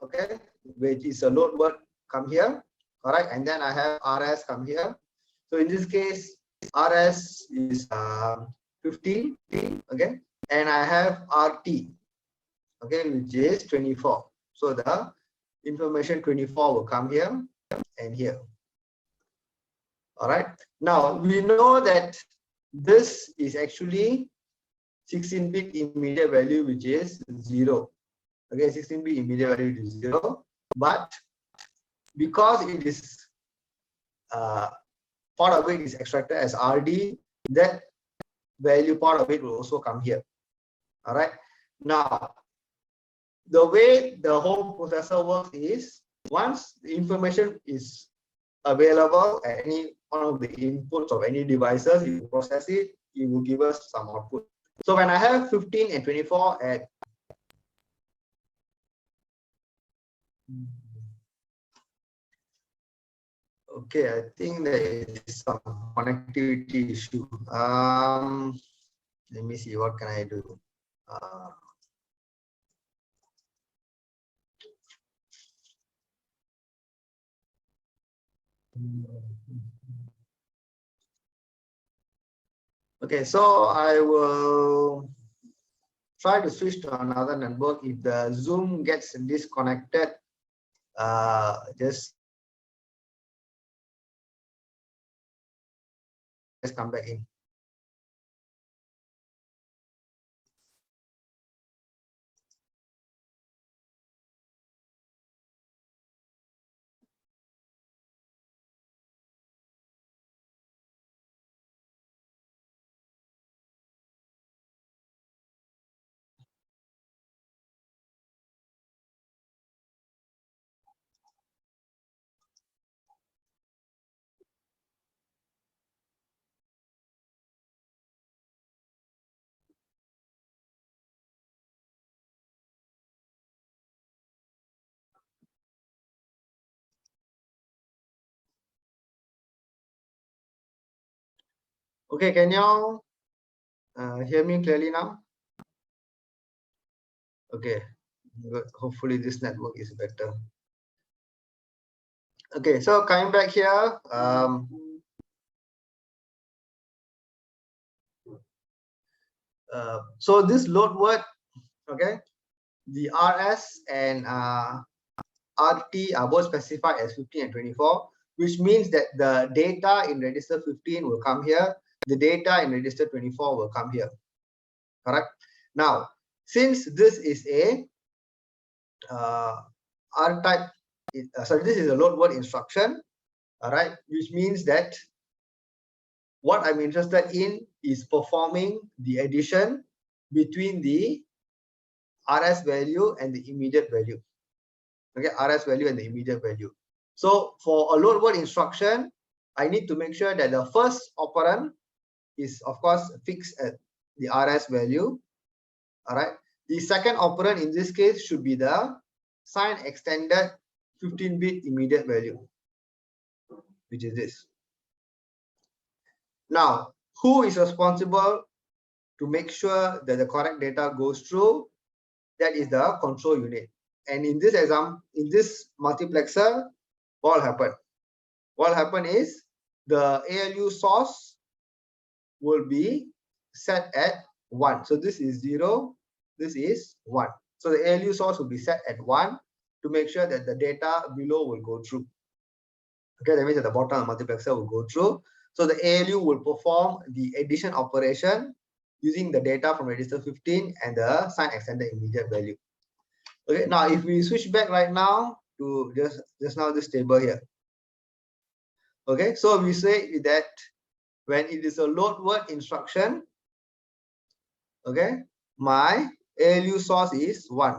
okay, which is a load word come here, all right, and then I have RS come here. So in this case, RS is 15, okay, and I have RT, okay, which is 24. So the information 24 will come here and here. All right. Now we know that this is actually 16-bit immediate value, which is 0. Okay, 16-bit immediate value is 0. But because it is part of it is extracted as RD, that value part of it will also come here. All right. Now, the way the whole processor works is once the information is available at any one of the inputs of any devices, you process it, it will give us some output. So when I have 15 and 24 at okay, I think there is some connectivity issue. Let me see, what can I do? Okay, so I will try to switch to another network. If the Zoom gets disconnected, just come back in. Okay, can you hear me clearly now? Okay, good. Hopefully this network is better. Okay, so coming back here, so this load word, okay, the RS and RT are both specified as 15 and 24, which means that the data in register 15 will come here, the data in register 24 will come here. Correct. Now, since this is a R type, sorry, this is a load word instruction, all right, which means that what I'm interested in is performing the addition between the RS value and the immediate value. Okay, RS value and the immediate value. So for a load word instruction, I need to make sure that the first operand is, of course, fixed at the RS value. All right. The second operand in this case should be the sign extended 15-bit immediate value, which is this. Now, who is responsible to make sure that the correct data goes through? That is the control unit. And in this example, in this multiplexer, what happened? What happened is the ALU source will be set at 1. So this is 0, this is 1. So the ALU source will be set at 1 to make sure that the data below will go through. Okay, that means at the bottom, the multiplexer will go through. So the ALU will perform the addition operation using the data from register 15 and the sign extended immediate value. Okay, now if we switch back right now to just now this table here. Okay, so we say that when it is a load word instruction, okay, my ALU source is 1.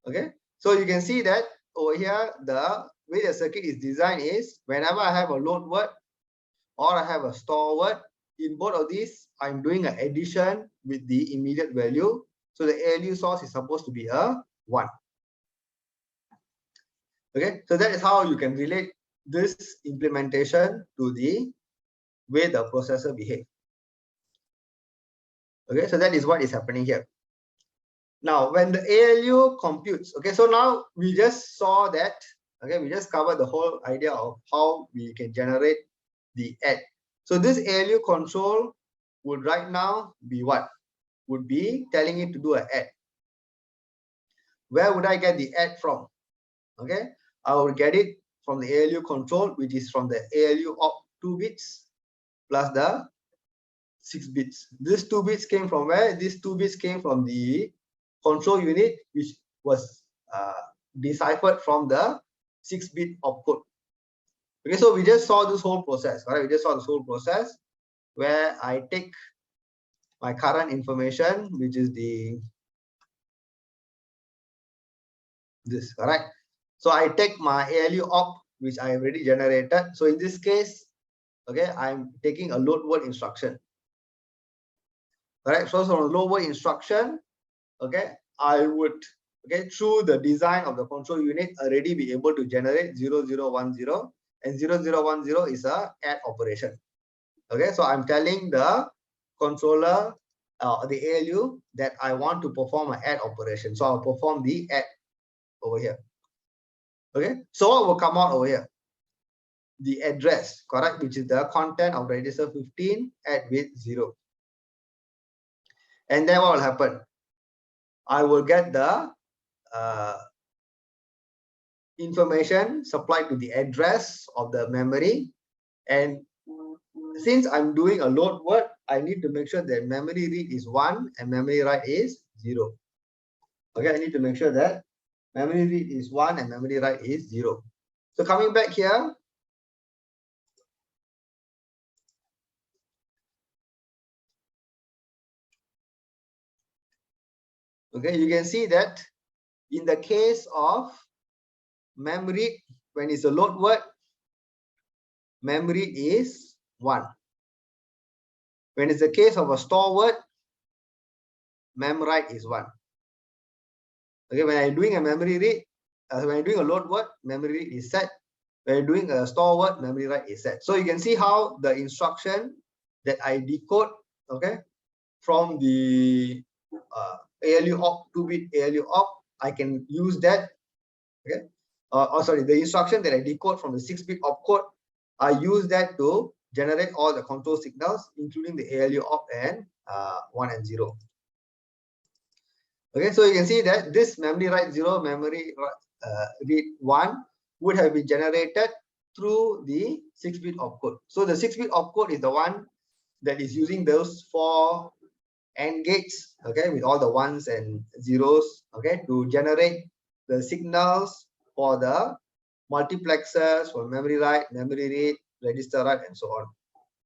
Okay, so you can see that over here the way the circuit is designed is whenever I have a load word or I have a store word, in both of these I'm doing an addition with the immediate value. So the ALU source is supposed to be a 1. Okay, so that is how you can relate this implementation to the way the processor behaves. Okay, so that is what is happening here. Now, when the ALU computes, okay, so now we just saw that, okay, we just covered the whole idea of how we can generate the add. So this ALU control would right now be what? Would be telling it to do an add. Where would I get the add from? Okay, I will get it from the ALU control, which is from the ALU op 2 bits plus the 6 bits. These 2 bits came from where? These 2 bits came from the control unit, which was deciphered from the 6-bit opcode. Okay, so we just saw this whole process, right? We just saw this whole process where I take my current information, which is this, all right? So I take my ALU op, which I already generated. So in this case, okay, I'm taking a load word instruction. All right, so from a load word instruction, okay, I would, okay, through the design of the control unit already be able to generate 0010, and 0010 is a add operation. Okay, so I'm telling the controller, the ALU, that I want to perform an add operation. So I'll perform the add over here. Okay, so what will come out over here? The address, correct, which is the content of register 15 at bit 0. And then what will happen? I will get the information supplied to the address of the memory. And since I'm doing a load word, I need to make sure that memory read is 1 and memory write is 0. Okay, I need to make sure that memory read is 1 and memory write is 0. So coming back here, okay, you can see that in the case of memory, when it's a load word, memory is 1. When it's a case of a store word, mem write is 1. Okay, when I'm doing a memory read, when I'm doing a load word, memory read is set. When you're doing a store word, memory write is set. So you can see how the instruction that I decode, okay, from the ALU op 2-bit ALU op, I can use that. Okay, sorry, the instruction that I decode from the 6-bit opcode, I use that to generate all the control signals, including the ALU op and 1 and 0. Okay, so you can see that this memory write 0, memory read 1 would have been generated through the 6-bit opcode. So the 6-bit opcode is the one that is using those 4 AND gates, okay, with all the 1s and 0s, okay, to generate the signals for the multiplexers, for memory write, memory read, register write, and so on.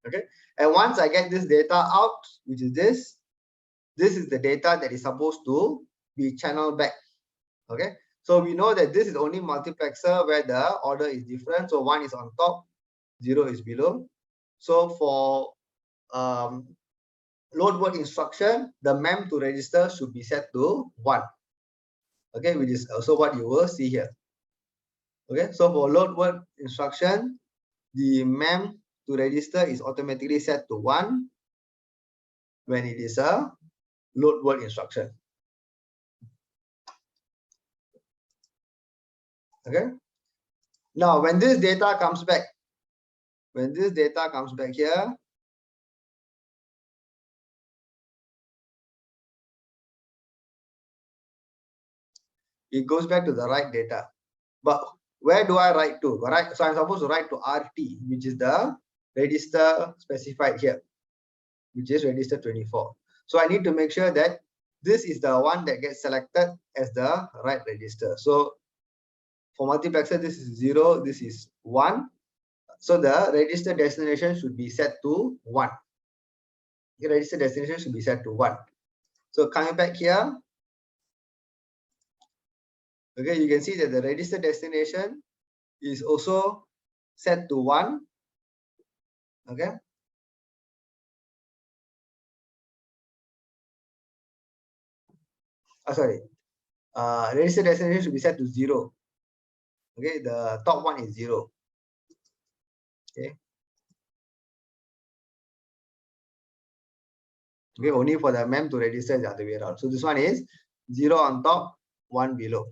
Okay, and once I get this data out, which is this is the data that is supposed to be channeled back. Okay, so we know that this is only multiplexer where the order is different. So 1 is on top, 0 is below. So for load word instruction, the mem to register should be set to 1. Okay, which is also what you will see here. Okay, so for load word instruction, the mem to register is automatically set to 1 when it is a load word instruction. Okay, now when this data comes back, here, it goes back to the right data. But where do I write to? Right. So I'm supposed to write to RT, which is the register specified here, which is register 24. So I need to make sure that this is the one that gets selected as the right register. So for multiplexer, this is 0, this is 1. So the register destination should be set to 1. The register destination should be set to 1. So coming back here, okay, you can see that the register destination is also set to 1. Okay. Sorry. Register destination should be set to 0. Okay, the top one is 0. Okay. Okay, only for the mem to register is the other way around. So this one is 0 on top, 1 below.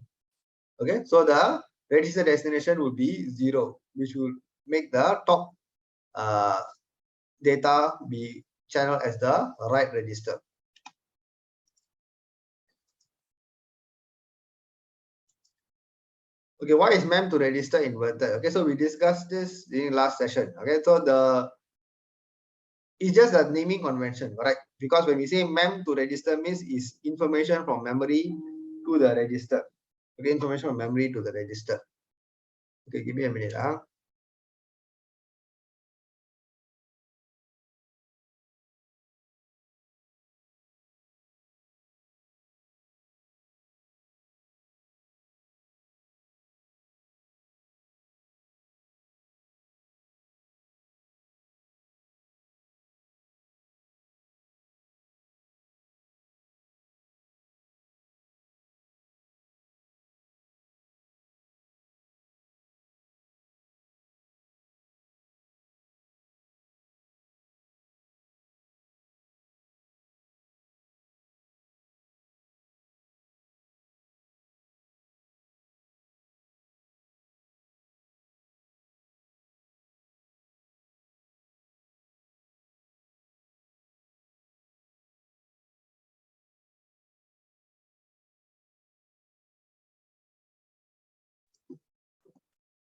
Okay, so the register destination will be 0, which will make the top data be channeled as the right register. Okay, why is mem to register inverted? Okay, so we discussed this in last session. Okay, so it's just a naming convention, right? Because when we say mem to register means is information from memory to the register. Okay, information from memory to the register. Okay, give me a minute.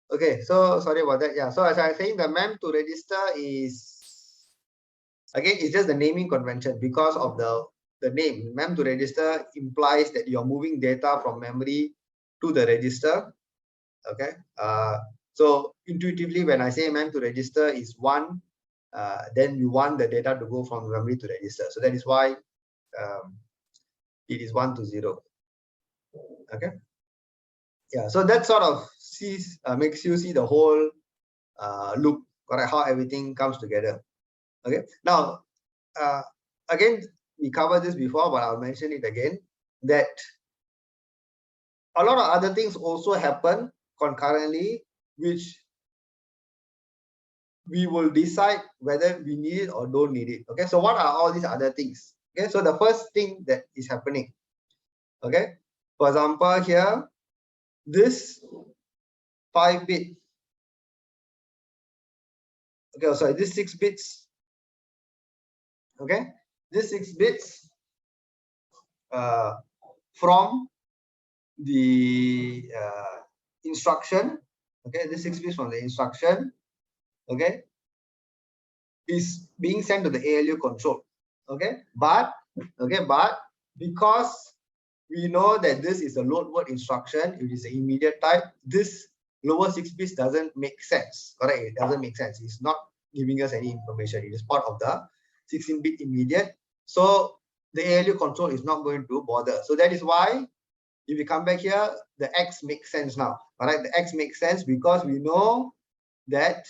Okay, so sorry about that. Yeah, so as I was saying, the mem to register is, again, it's just the naming convention because of the name. Mem to register implies that you're moving data from memory to the register. Okay, so intuitively, when I say mem to register is 1, then you want the data to go from memory to register. So that is why it is 1 to 0. Okay, yeah, so that sort of makes you see the whole loop, correct? How everything comes together. Okay, now again, we covered this before, but I'll mention it again, that a lot of other things also happen concurrently, which we will decide whether we need it or don't need it. Okay, so what are all these other things? Okay, so the first thing that is happening, okay, for example here, this 5-bit, okay, sorry, this 6 bits, okay, this 6 bits from the instruction, okay, this 6 bits from the instruction, okay, is being sent to the ALU control. Okay, but because we know that this is a load word instruction, it is an immediate type, this lower 6 bits doesn't make sense. Correct? It doesn't make sense. It's not giving us any information. It is part of the 16-bit immediate. So the ALU control is not going to bother. So that is why if you come back here, the X makes sense now. All right, the X makes sense because we know that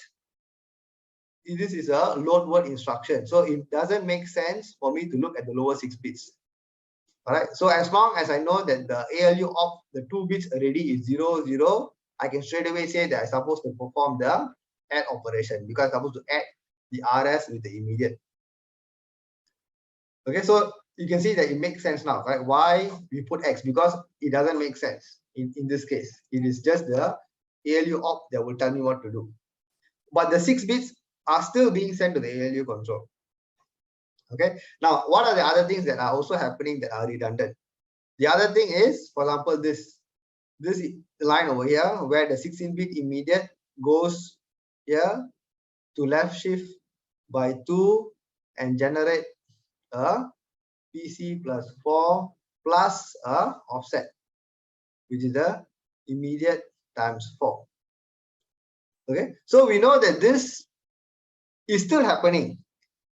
this is a load word instruction. So it doesn't make sense for me to look at the lower 6 bits. All right. So as long as I know that the ALU of the 2 bits already is 0, 0, I can straight away say that I'm supposed to perform the add operation because I'm supposed to add the RS with the immediate. Okay, so you can see that it makes sense now, right? Why we put X? Because it doesn't make sense in this case. It is just the ALU op that will tell me what to do. But the 6 bits are still being sent to the ALU control. Okay, now what are the other things that are also happening that are redundant? The other thing is, for example, this. this line over here where the 16-bit immediate goes here to left shift by 2 and generate a PC plus 4 plus a offset, which is the immediate times 4. Okay, so we know that this is still happening.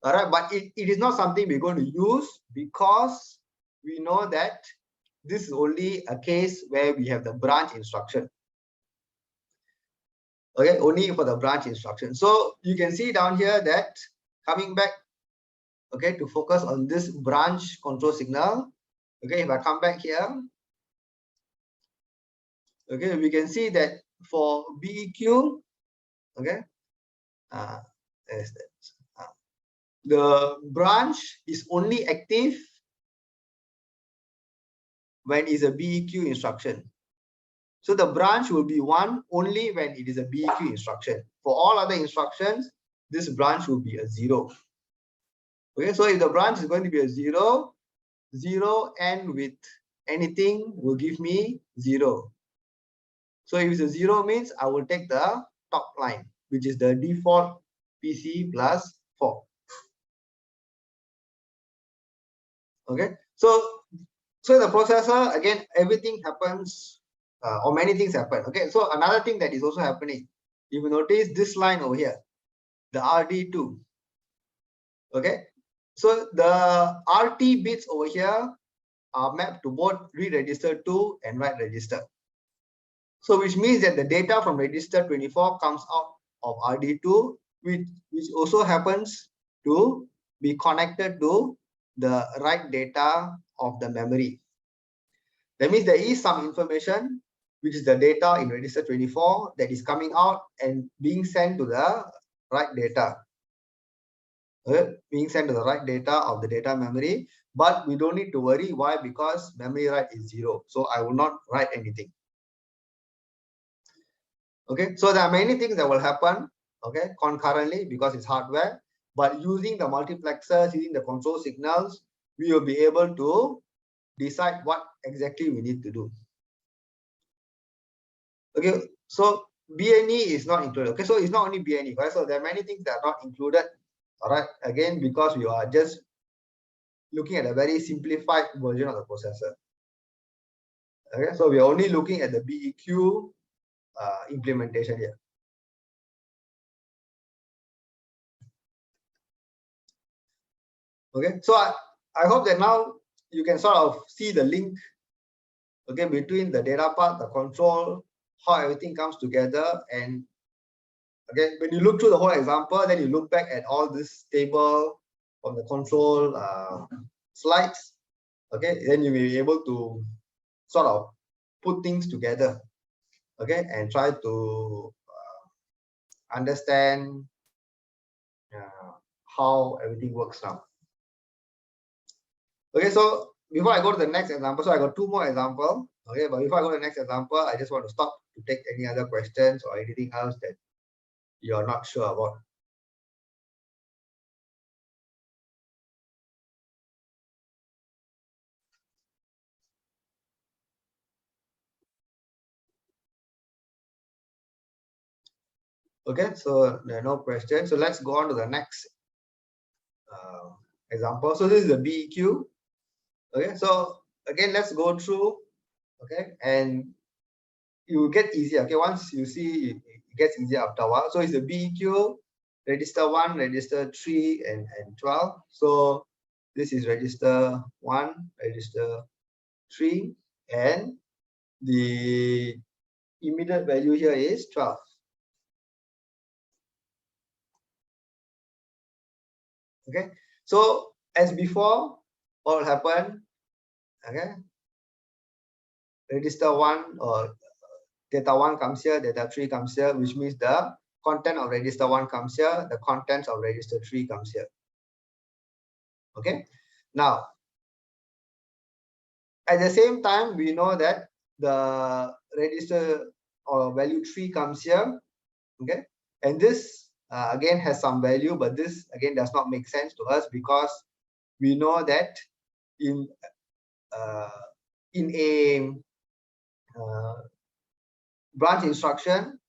All right, but it is not something we're going to use because we know that this is only a case where we have the branch instruction. Okay, only for the branch instruction. So you can see down here that coming back, okay, to focus on this branch control signal. Okay, if I come back here, okay, we can see that for BEQ, okay, the branch is only active when it's a BEQ instruction. So the branch will be 1 only when it is a BEQ instruction. For all other instructions, this branch will be a 0. Okay, so if the branch is going to be a 0, 0 and with anything will give me 0. So if it's a 0 means I will take the top line, which is the default PC plus 4. Okay, so the processor, again, everything happens or many things happen. Okay, so another thing that is also happening, if you notice this line over here, the RD2. Okay, so the RT bits over here are mapped to both read register 2 and write register. So which means that the data from register 24 comes out of RD2, which also happens to be connected to the write data of the memory. That means there is some information, which is the data in register 24, that is coming out and being sent to the write data. Being sent to the write data of the data memory, but we don't need to worry. Why? Because memory write is 0. So I will not write anything. Okay, so there are many things that will happen, okay, concurrently because it's hardware, but using the multiplexers, using the control signals, we will be able to decide what exactly we need to do. Okay, so BNE is not included. Okay, so it's not only BNE, right? So there are many things that are not included. All right, again, because we are just looking at a very simplified version of the processor. Okay, so we are only looking at the BEQ implementation here. Okay, so I hope that now you can sort of see the link, okay, between the data part, the control, how everything comes together. And okay, when you look through the whole example, then you look back at all this table from the control slides, okay, then you will be able to sort of put things together, okay, and try to understand how everything works now. Okay, so before I go to the next example, so I got 2 more examples. Okay, but before I go to the next example, I just want to stop to take any other questions or anything else that you're not sure about. Okay, so there are no questions. So let's go on to the next example. So this is the BEQ. Okay, so again, let's go through. Okay, and you get easier. Okay, once you see it gets easier after a while. So it's the BEQ, register 1, register 3, and 12. So this is register 1, register 3, and the immediate value here is 12. Okay, so as before, what will happen? Okay, register 1 or data 1 comes here, data 3 comes here, which means the content of register 1 comes here, the contents of register 3 comes here. Okay, now at the same time, we know that the register or value 3 comes here. Okay, and this again has some value, but this again does not make sense to us because we know that in a branch instruction,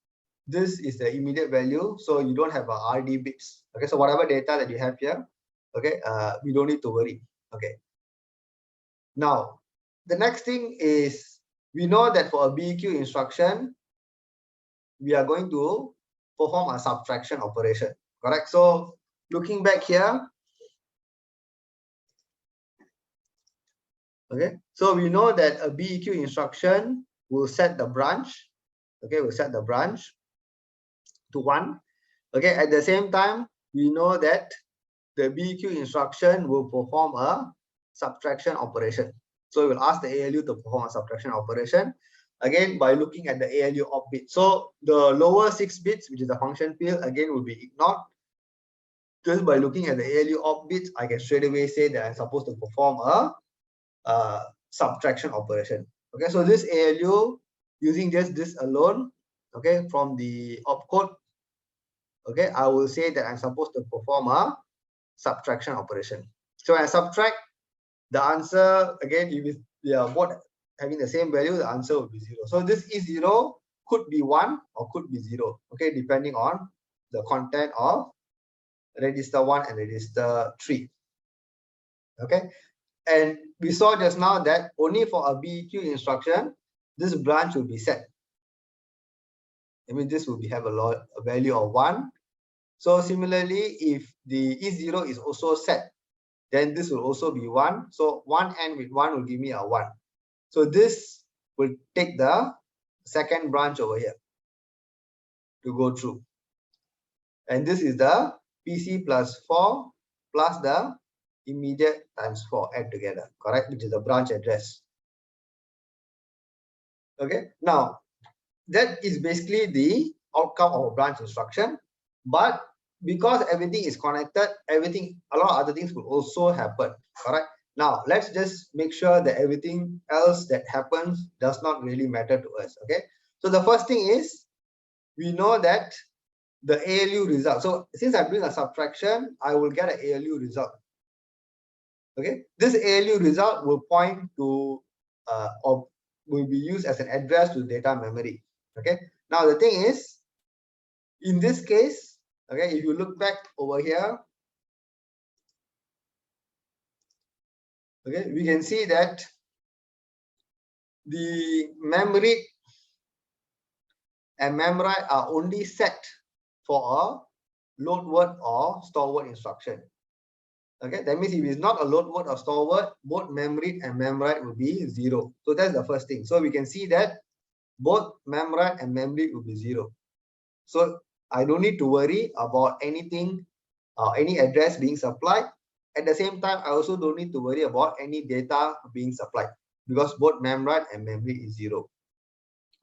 this is the immediate value, so you don't have a RD bits. Okay, so whatever data that you have here, okay, we don't need to worry. Okay, now the next thing is, we know that for a BEQ instruction, we are going to perform a subtraction operation, correct? So looking back here, okay, so we know that a BEQ instruction will set the branch, okay, will set the branch to 1. Okay, at the same time, we know that the BEQ instruction will perform a subtraction operation. So we'll ask the ALU to perform a subtraction operation, again by looking at the ALU op bit. So the lower 6 bits, which is the function field, again will be ignored. Just by looking at the ALU op bits, I can straight away say that I'm supposed to perform a subtraction operation. Okay, so this ALU, using just this alone, okay, from the opcode, okay, I will say that I'm supposed to perform a subtraction operation. So I subtract, the answer, again, if we are both having the same value, the answer will be 0. So this is 0, could be 1 or could be 0, okay, depending on the content of register 1 and register 3. Okay, and we saw just now that only for a BEQ instruction, this branch will be set. I mean, this will have a value of 1. So similarly, if the E0 is also set, then this will also be 1. So 1 and with 1 will give me a 1. So this will take the second branch over here to go through. And this is the PC plus 4 plus the immediate times 4 add together, correct? Which is the branch address. Okay, now that is basically the outcome of a branch instruction. But because everything is connected, a lot of other things will also happen, correct? Now let's just make sure that everything else that happens does not really matter to us. Okay, so the first thing is, we know that the ALU result. So since I'm doing a subtraction, I will get an ALU result. Okay, this ALU result will point to or will be used as an address to data memory. Okay, now the thing is, in this case, okay, if you look back over here, okay, we can see that the memory and memwrite are only set for a load word or store word instruction. Okay, that means if it's not a load word or store word, both memory and memwrite will be 0. So that's the first thing. So we can see that both memwrite and memory will be 0. So I don't need to worry about anything, any address being supplied. At the same time, I also don't need to worry about any data being supplied, because both memwrite and memory is 0.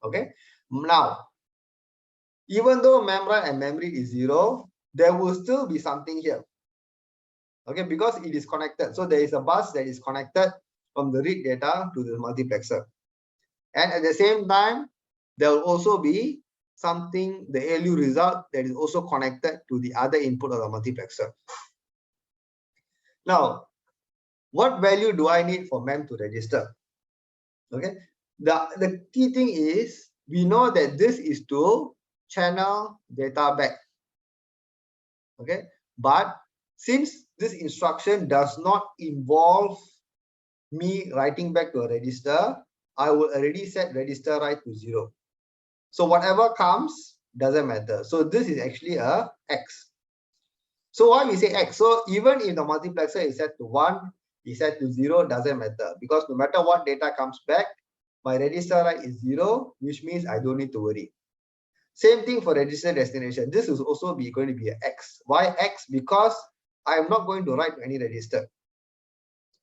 Okay, now even though memwrite and memory is 0, there will still be something here. Okay, because it is connected. So there is a bus that is connected from the read data to the multiplexer. And at the same time, there will also be something, the ALU result, that is also connected to the other input of the multiplexer. Now, what value do I need for mem to register? Okay, the key thing is, we know that this is to channel data back. Okay, but since this instruction does not involve me writing back to a register, I will already set register write to 0. So whatever comes doesn't matter. So this is actually a X. So why we say X? So even if the multiplexer is set to 1, is set to 0, doesn't matter, because no matter what data comes back, my register write is 0, which means I don't need to worry. Same thing for register destination. This is also going to be an X. Why X? Because I am not going to write to any register.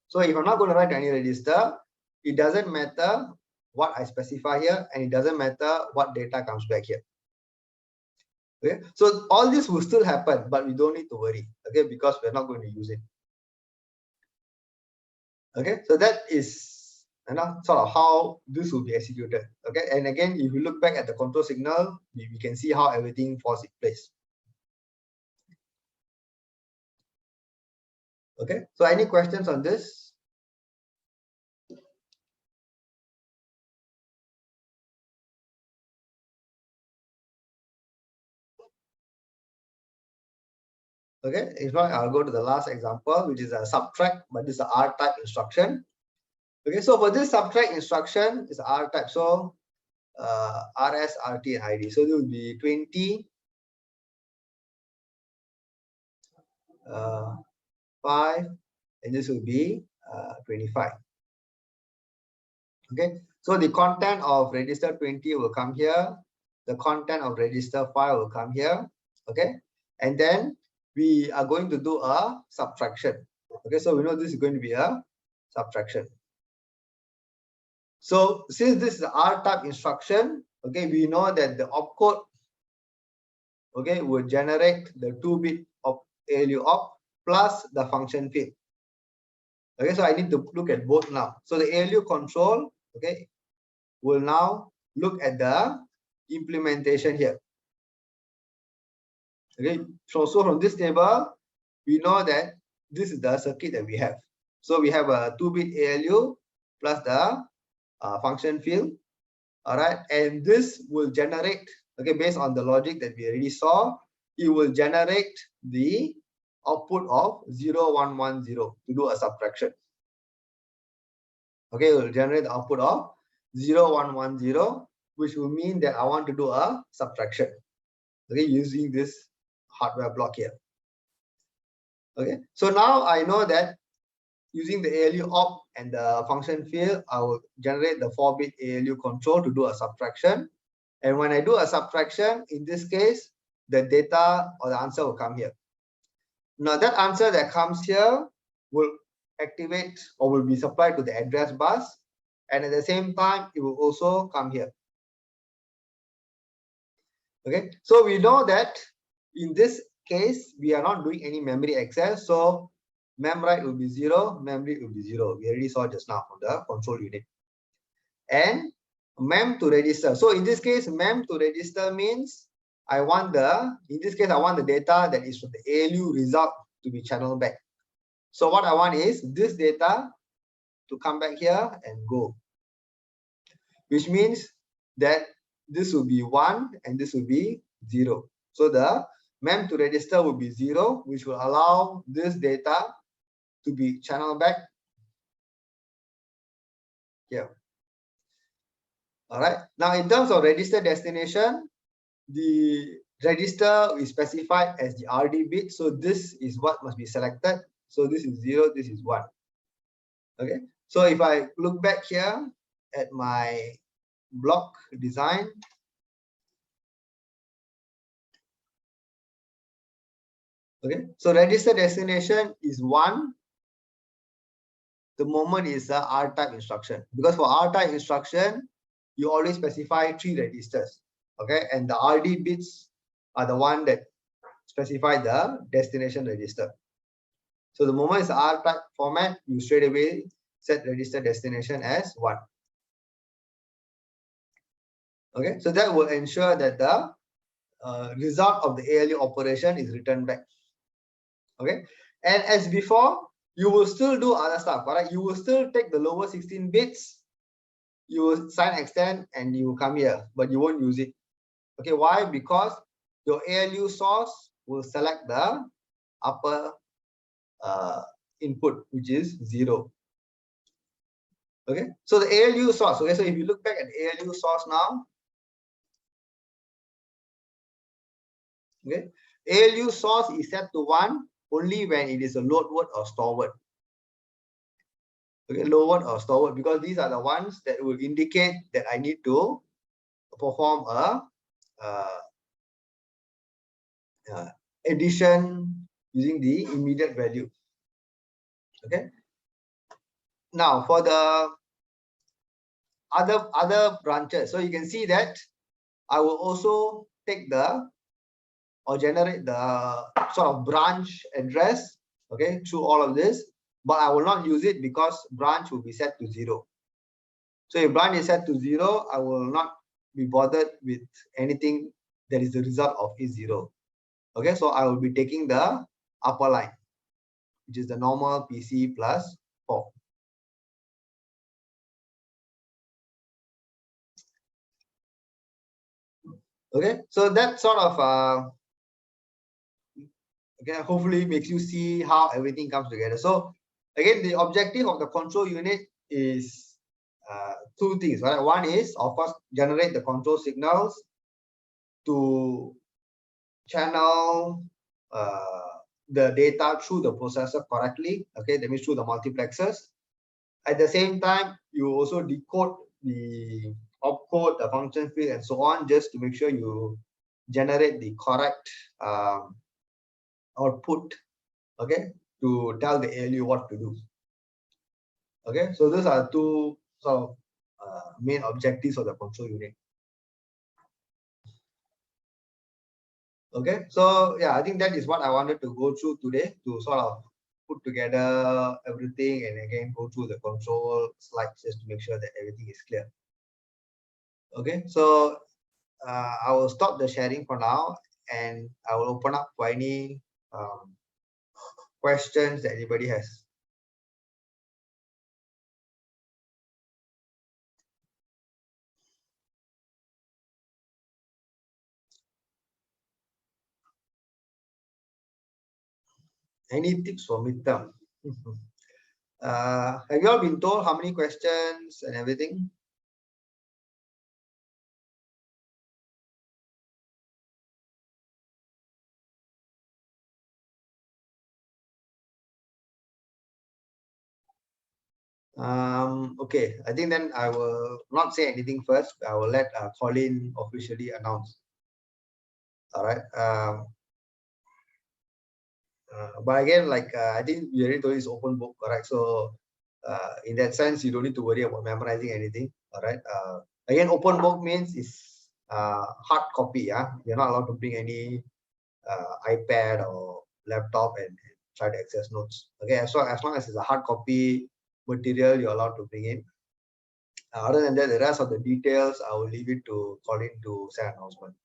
So if I'm not going to write to any register, it doesn't matter what I specify here, and it doesn't matter what data comes back here. Okay, so all this will still happen, but we don't need to worry, okay, because we're not going to use it. Okay, so that is sort of how this will be executed. Okay, and again, if you look back at the control signal, we can see how everything falls in place. Okay, so any questions on this? Okay, if not, I'll go to the last example, which is a subtract, but this is an R type instruction. Okay, so for this subtract instruction, it's R type. So RS, RT, and ID. So it will be 20, 5, and this will be 25. Okay, so the content of register 20 will come here. The content of register 5 will come here. Okay, and then we are going to do a subtraction. Okay, so we know this is going to be a subtraction. So since this is the R type instruction, okay, we know that the opcode, okay, will generate the 2-bit of ALU op plus the function field. Okay, so I need to look at both now. So the ALU control, okay, will now look at the implementation here. Okay, so from this table, we know that this is the circuit that we have. So we have a 2-bit ALU plus the function field. All right, and this will generate, okay, based on the logic that we already saw, it will generate the output of 0, 1, 1, 0 to do a subtraction. Okay, it will generate the output of 0, 1, 1, 0, which will mean that I want to do a subtraction. Okay, using this hardware block here. Okay, so now I know that using the ALU op and the function field, I will generate the 4-bit ALU control to do a subtraction. And when I do a subtraction, in this case, the data or the answer will come here. Now that answer that comes here will activate or will be supplied to the address bus. And at the same time, it will also come here. Okay, so we know that in this case, we are not doing any memory access. So mem write will be 0, memory will be 0. We already saw just now on the control unit. And mem to register. So in this case, mem to register means I want in this case, I want the data that is from the ALU result to be channeled back. So what I want is this data to come back here and go, which means that this will be 1 and this will be 0. So the mem to register will be 0, which will allow this data to be channeled back here. All right. Now, in terms of register destination, the register is specified as the RD bit. So this is what must be selected. So this is 0, this is 1. Okay. So if I look back here at my block design, okay, so register destination is 1. The moment is the R type instruction, because for R type instruction, you always specify 3 registers. Okay, and the RD bits are the one that specify the destination register. So the moment is R type format, you straight away set register destination as 1. Okay, so that will ensure that the result of the ALU operation is returned back. Okay, and as before, you will still do other stuff. All right, you will still take the lower 16 bits, you will sign extend, and you will come here, but you won't use it. Okay, why? Because your ALU source will select the upper input, which is 0. Okay, so the ALU source. Okay, so if you look back at the ALU source now, okay, ALU source is set to 1 only when it is a load word or store word. Okay, load word or store word, because these are the ones that will indicate that I need to perform a addition using the immediate value. Okay, now for the other branches, so you can see that I will also take the or generate the sort of branch address, okay, through all of this, but I will not use it because branch will be set to 0. So if branch is set to 0, I will not be bothered with anything that is the result of is 0. Okay, so I will be taking the upper line, which is the normal PC plus 4. Okay, so that sort of Okay, hopefully makes you see how everything comes together. So again, the objective of the control unit is two things, right? One is, of course, generate the control signals to channel the data through the processor correctly. Okay, that means through the multiplexers. At the same time, you also decode the opcode, the function field, and so on, just to make sure you generate the correct output, okay, to tell the ALU what to do. Okay, so those are two sort of main objectives of the control unit. Okay, so yeah, I think that is what I wanted to go through today, to sort of put together everything and again go through the control slides just to make sure that everything is clear. Okay, so I will stop the sharing for now and I will open up for any questions that anybody has. Any tips for midterm? Have you all been told how many questions and everything? Okay, I think then I will not say anything first. I will let Colin officially announce. All right. But again, like I think we already told you it's open book, correct? So in that sense, you don't need to worry about memorizing anything. All right. Again, open book means it's hard copy. Yeah, you're not allowed to bring any iPad or laptop and try to access notes. Okay, so as long as it's a hard copy material, you're allowed to bring in. Other than that, the rest of the details, I will leave it to Colin to say announcement.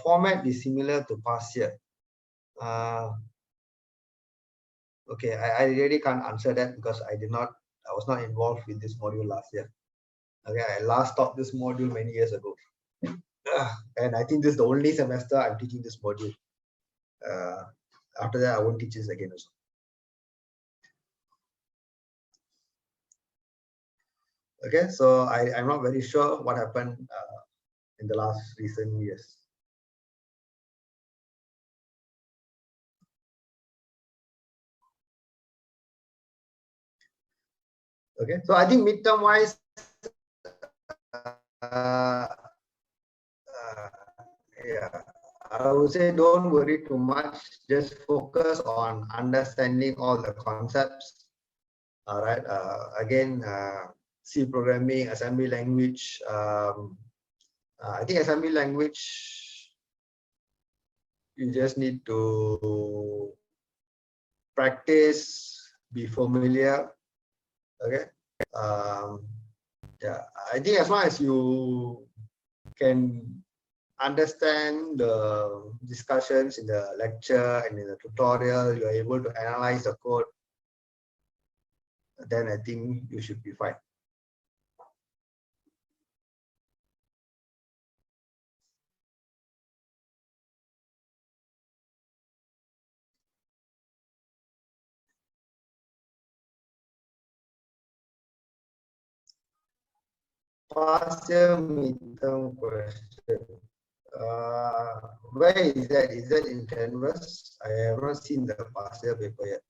Format is similar to past year. Okay, I really can't answer that because I was not involved with this module last year. Okay, I last taught this module many years ago. And I think this is the only semester I'm teaching this module. After that, I won't teach this again also. Okay, so I'm not very sure what happened in the last recent years. Okay, so I think midterm wise, yeah, I would say don't worry too much. Just focus on understanding all the concepts. All right. Again, C programming, assembly language. I think assembly language, you just need to practice, be familiar. Okay. Yeah, I think as long as you can understand the discussions in the lecture and in the tutorial, you're able to analyze the code, then I think you should be fine. Past year midterm question. Where is that? Is that in Canvas? I have not seen the past year paper yet.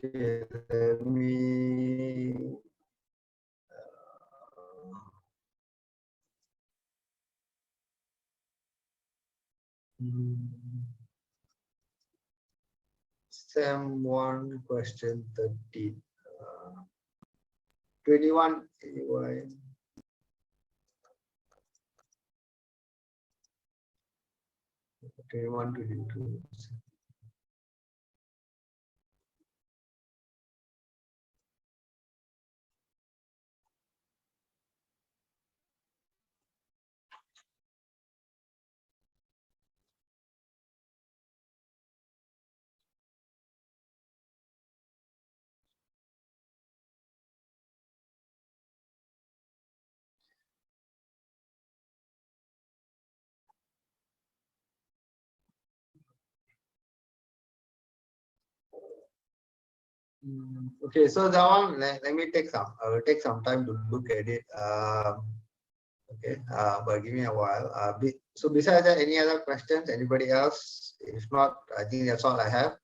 Okay, let me. Sem 1 question 13. 21 AY. Okay, 122. Okay, so that one, let me take some, I will take some time to look at it. Okay, but give me a while. So besides that, any other questions? Anybody else? If not, I think that's all I have.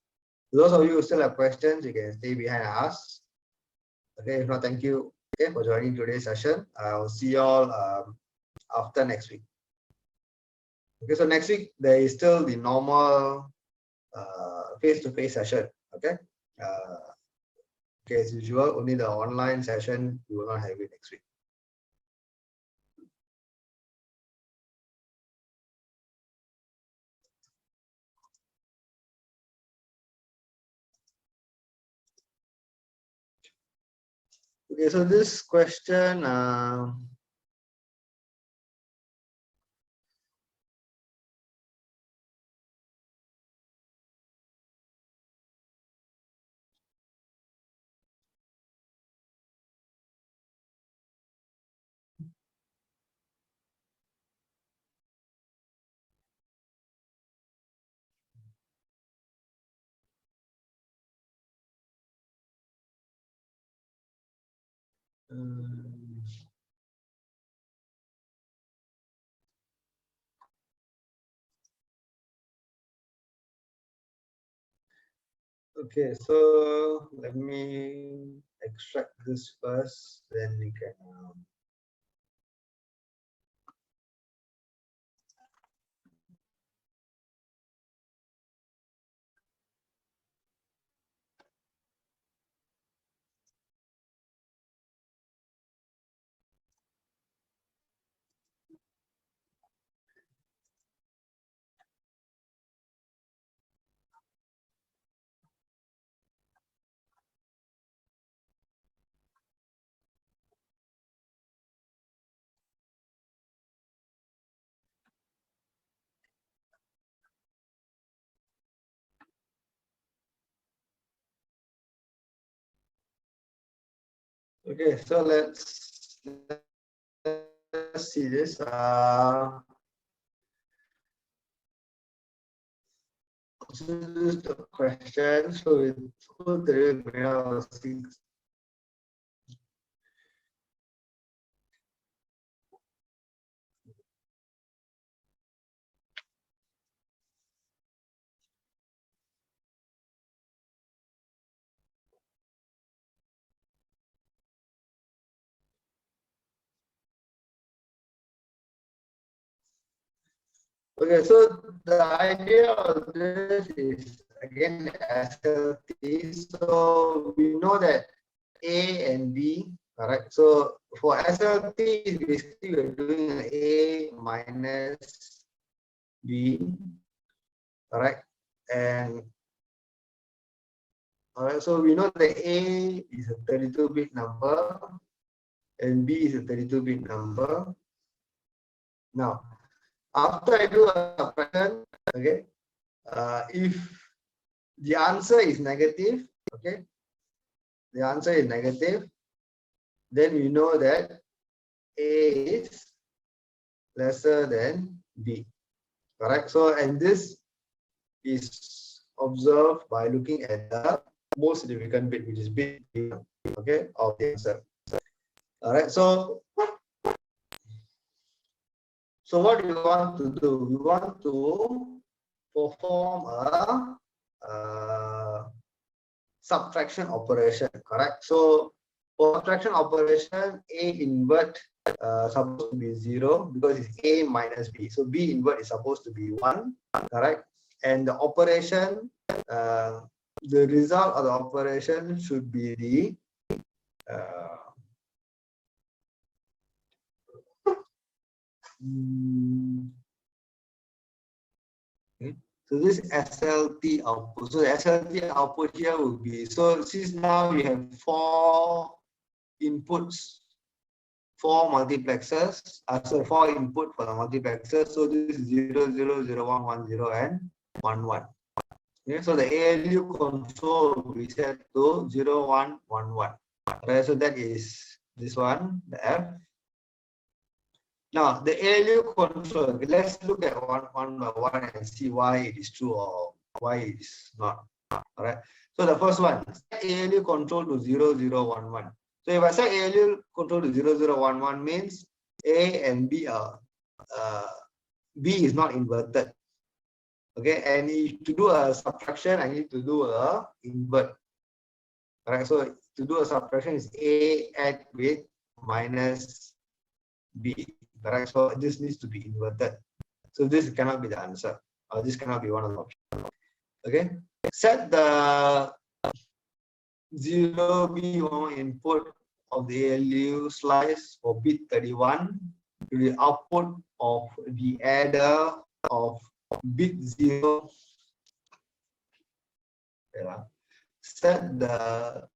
Those of you who still have questions, you can stay behind and ask. Okay, if not, thank you, okay, for joining today's session. I'll see you all after next week. Okay, so next week there is still the normal face-to-face session. Okay. Okay, as usual, only the online session we will not have it next week. Okay, so this question, okay, so let me extract this first, then we can. Okay, so let's see this. So this is the question. So it's okay, so the idea of this is again SLT. So we know that A and B, correct? So for SLT, basically we're doing an A minus B, correct? And all right, so we know that A is a 32-bit number and B is a 32-bit number. Now, after I do a subtraction, okay, if the answer is negative, okay, the answer is negative, then we know that A is lesser than B, correct? So, and this is observed by looking at the most significant bit, which is bit, okay, of the answer. All right, so what we want to do, we want to perform a subtraction operation, correct? So for subtraction operation, A invert supposed to be 0 because it's A minus B. So B invert is supposed to be 1, correct? And the operation, the result of the operation should be the so this SLT output. So the SLT output here will be, so since now we have 4 inputs, 4 multiplexers, so 4 input for the multiplexer. So this is 0, 0, 0, 1, 1, 0, and 1, 1. Okay, so the ALU control will be set to 0, 1, 1, 1. Right, so that is this one, the F. Now the ALU control, let's look at one by one and see why it is true or why it is not. All right. So the first one, set ALU control to 0011. So if I set ALU control to 0011 means A and B are B is not inverted. Okay, and to do a subtraction, I need to do a invert. All right, so to do a subtraction is A add with minus B. All right, so this needs to be inverted. So this cannot be the answer, or this cannot be one of the options. Okay, set the 0B1 input of the ALU slice for bit 31 to the output of the adder of bit 0. Yeah. Set the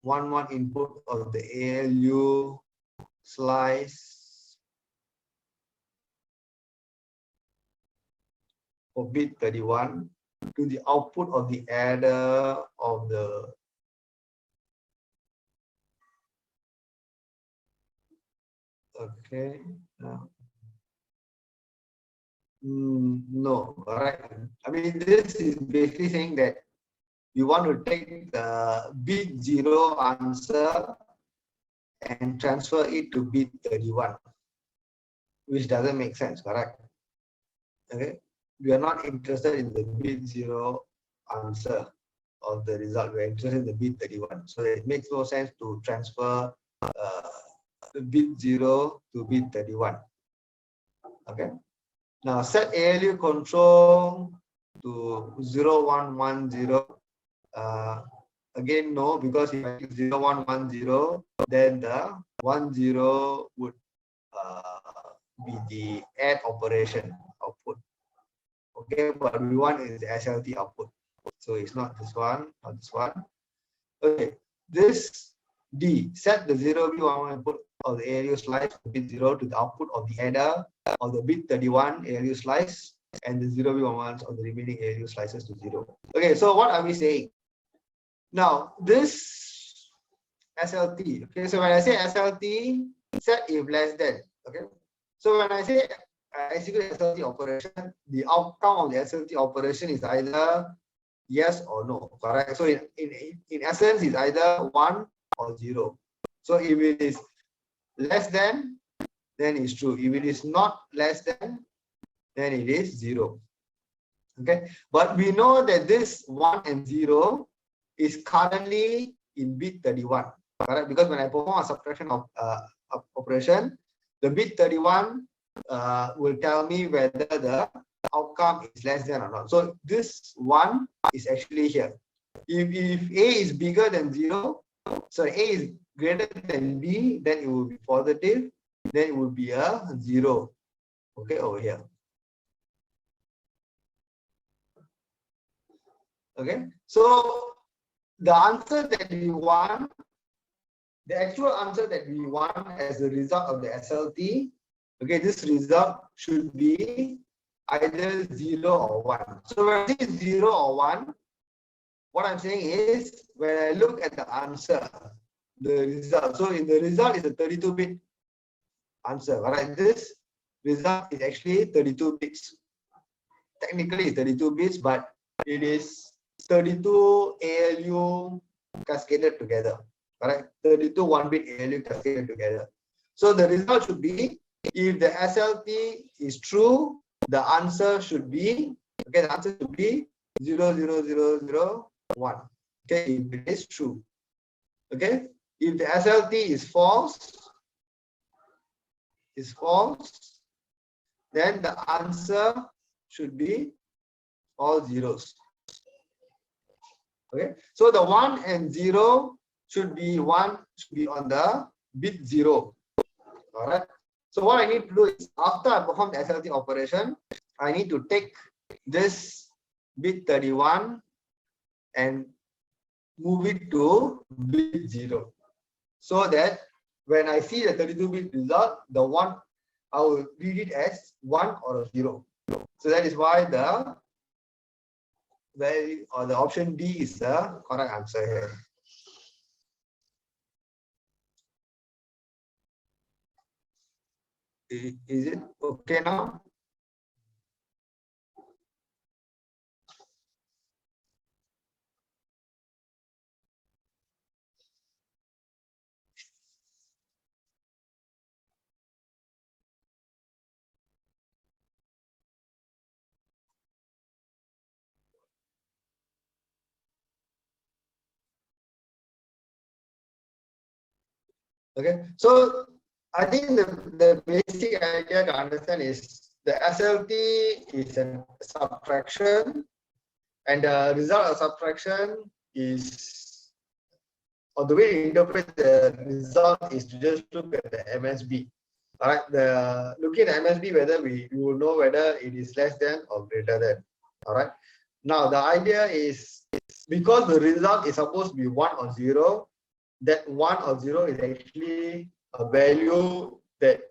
1 input of the ALU slice for bit 31 to the output of the adder of the no, all right. I mean, this is basically saying that you want to take the bit 0 answer and transfer it to bit 31, which doesn't make sense, correct? Okay, we are not interested in the bit 0 answer of the result. We are interested in the bit 31. So it makes no sense to transfer the bit 0 to bit 31. Okay. Now set ALU control to 0110. Again, no, because if I click 0110, then the 10 would be the add operation output. Okay, but we want is the SLT output. So it's not this one, not this one. Okay, this D, set the 0B1 input of the ALU slice from bit 0 to the output of the adder of the bit 31 ALU slice and the 0B1 of the remaining ALU slices to 0. Okay, so what are we saying? Now, this SLT, okay, so when I say SLT, set if less than, okay. So when I say execute SLT operation, the outcome of the SLT operation is either yes or no, correct? So in essence, it's either 1 or 0. So if it is less than, then it's true. If it is not less than, then it is 0. Okay, but we know that this 1 and 0 is currently in bit 31, correct? Because when I perform a subtraction of operation, the bit 31 will tell me whether the outcome is less than or not. So this 1 is actually here. If A is bigger than 0, so A is greater than B, then it will be positive, then it will be a 0. Okay, over here. Okay, so the answer that we want, the actual answer that we want as a result of the SLT, okay, this result should be either 0 or 1. So when I say 0 or 1, what I'm saying is when I look at the answer, the result. So in the result is a 32-bit answer. All right, this result is actually 32 bits. Technically, it's 32 bits, but it is 32 ALU cascaded together. All right, 32 1-bit ALU cascaded together. So the result should be, if the SLT is true, the answer should be, okay, the answer should be 00001. Okay, if it is true. Okay, if the SLT is false, then the answer should be all zeros. Okay, so the 1 and 0 should be on the bit 0. All right. So what I need to do is, after I perform the SLT operation, I need to take this bit 31 and move it to bit 0, so that when I see the 32-bit result, the 1, I will read it as 1 or 0. So that is why the value or the option D is the correct answer here. Is it okay now? Okay, so I think the basic idea to understand is the SLT is a subtraction, and the result of subtraction is, or the way to interpret the result is to just look at the MSB. All right, the looking at MSB, whether we will know whether it is less than or greater than. All right. Now the idea is, because the result is supposed to be 1 or 0, that 1 or 0 is actually a value that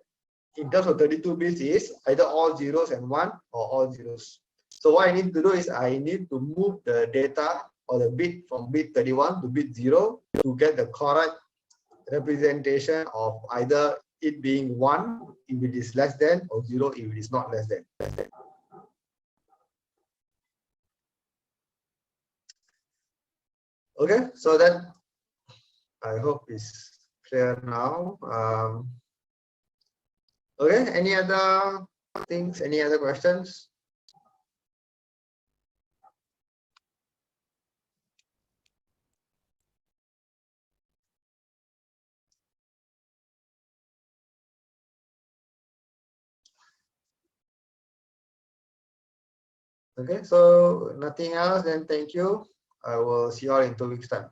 in terms of 32 bits is either all zeros and 1 or all zeros. So what I need to do is I need to move the data or the bit from bit 31 to bit 0 to get the correct representation of either it being 1 if it is less than, or 0 if it is not less than. Okay, so that I hope is clear now. Okay, any other things, any other questions? Okay, so nothing else, then thank you. I will see you all in 2 weeks time.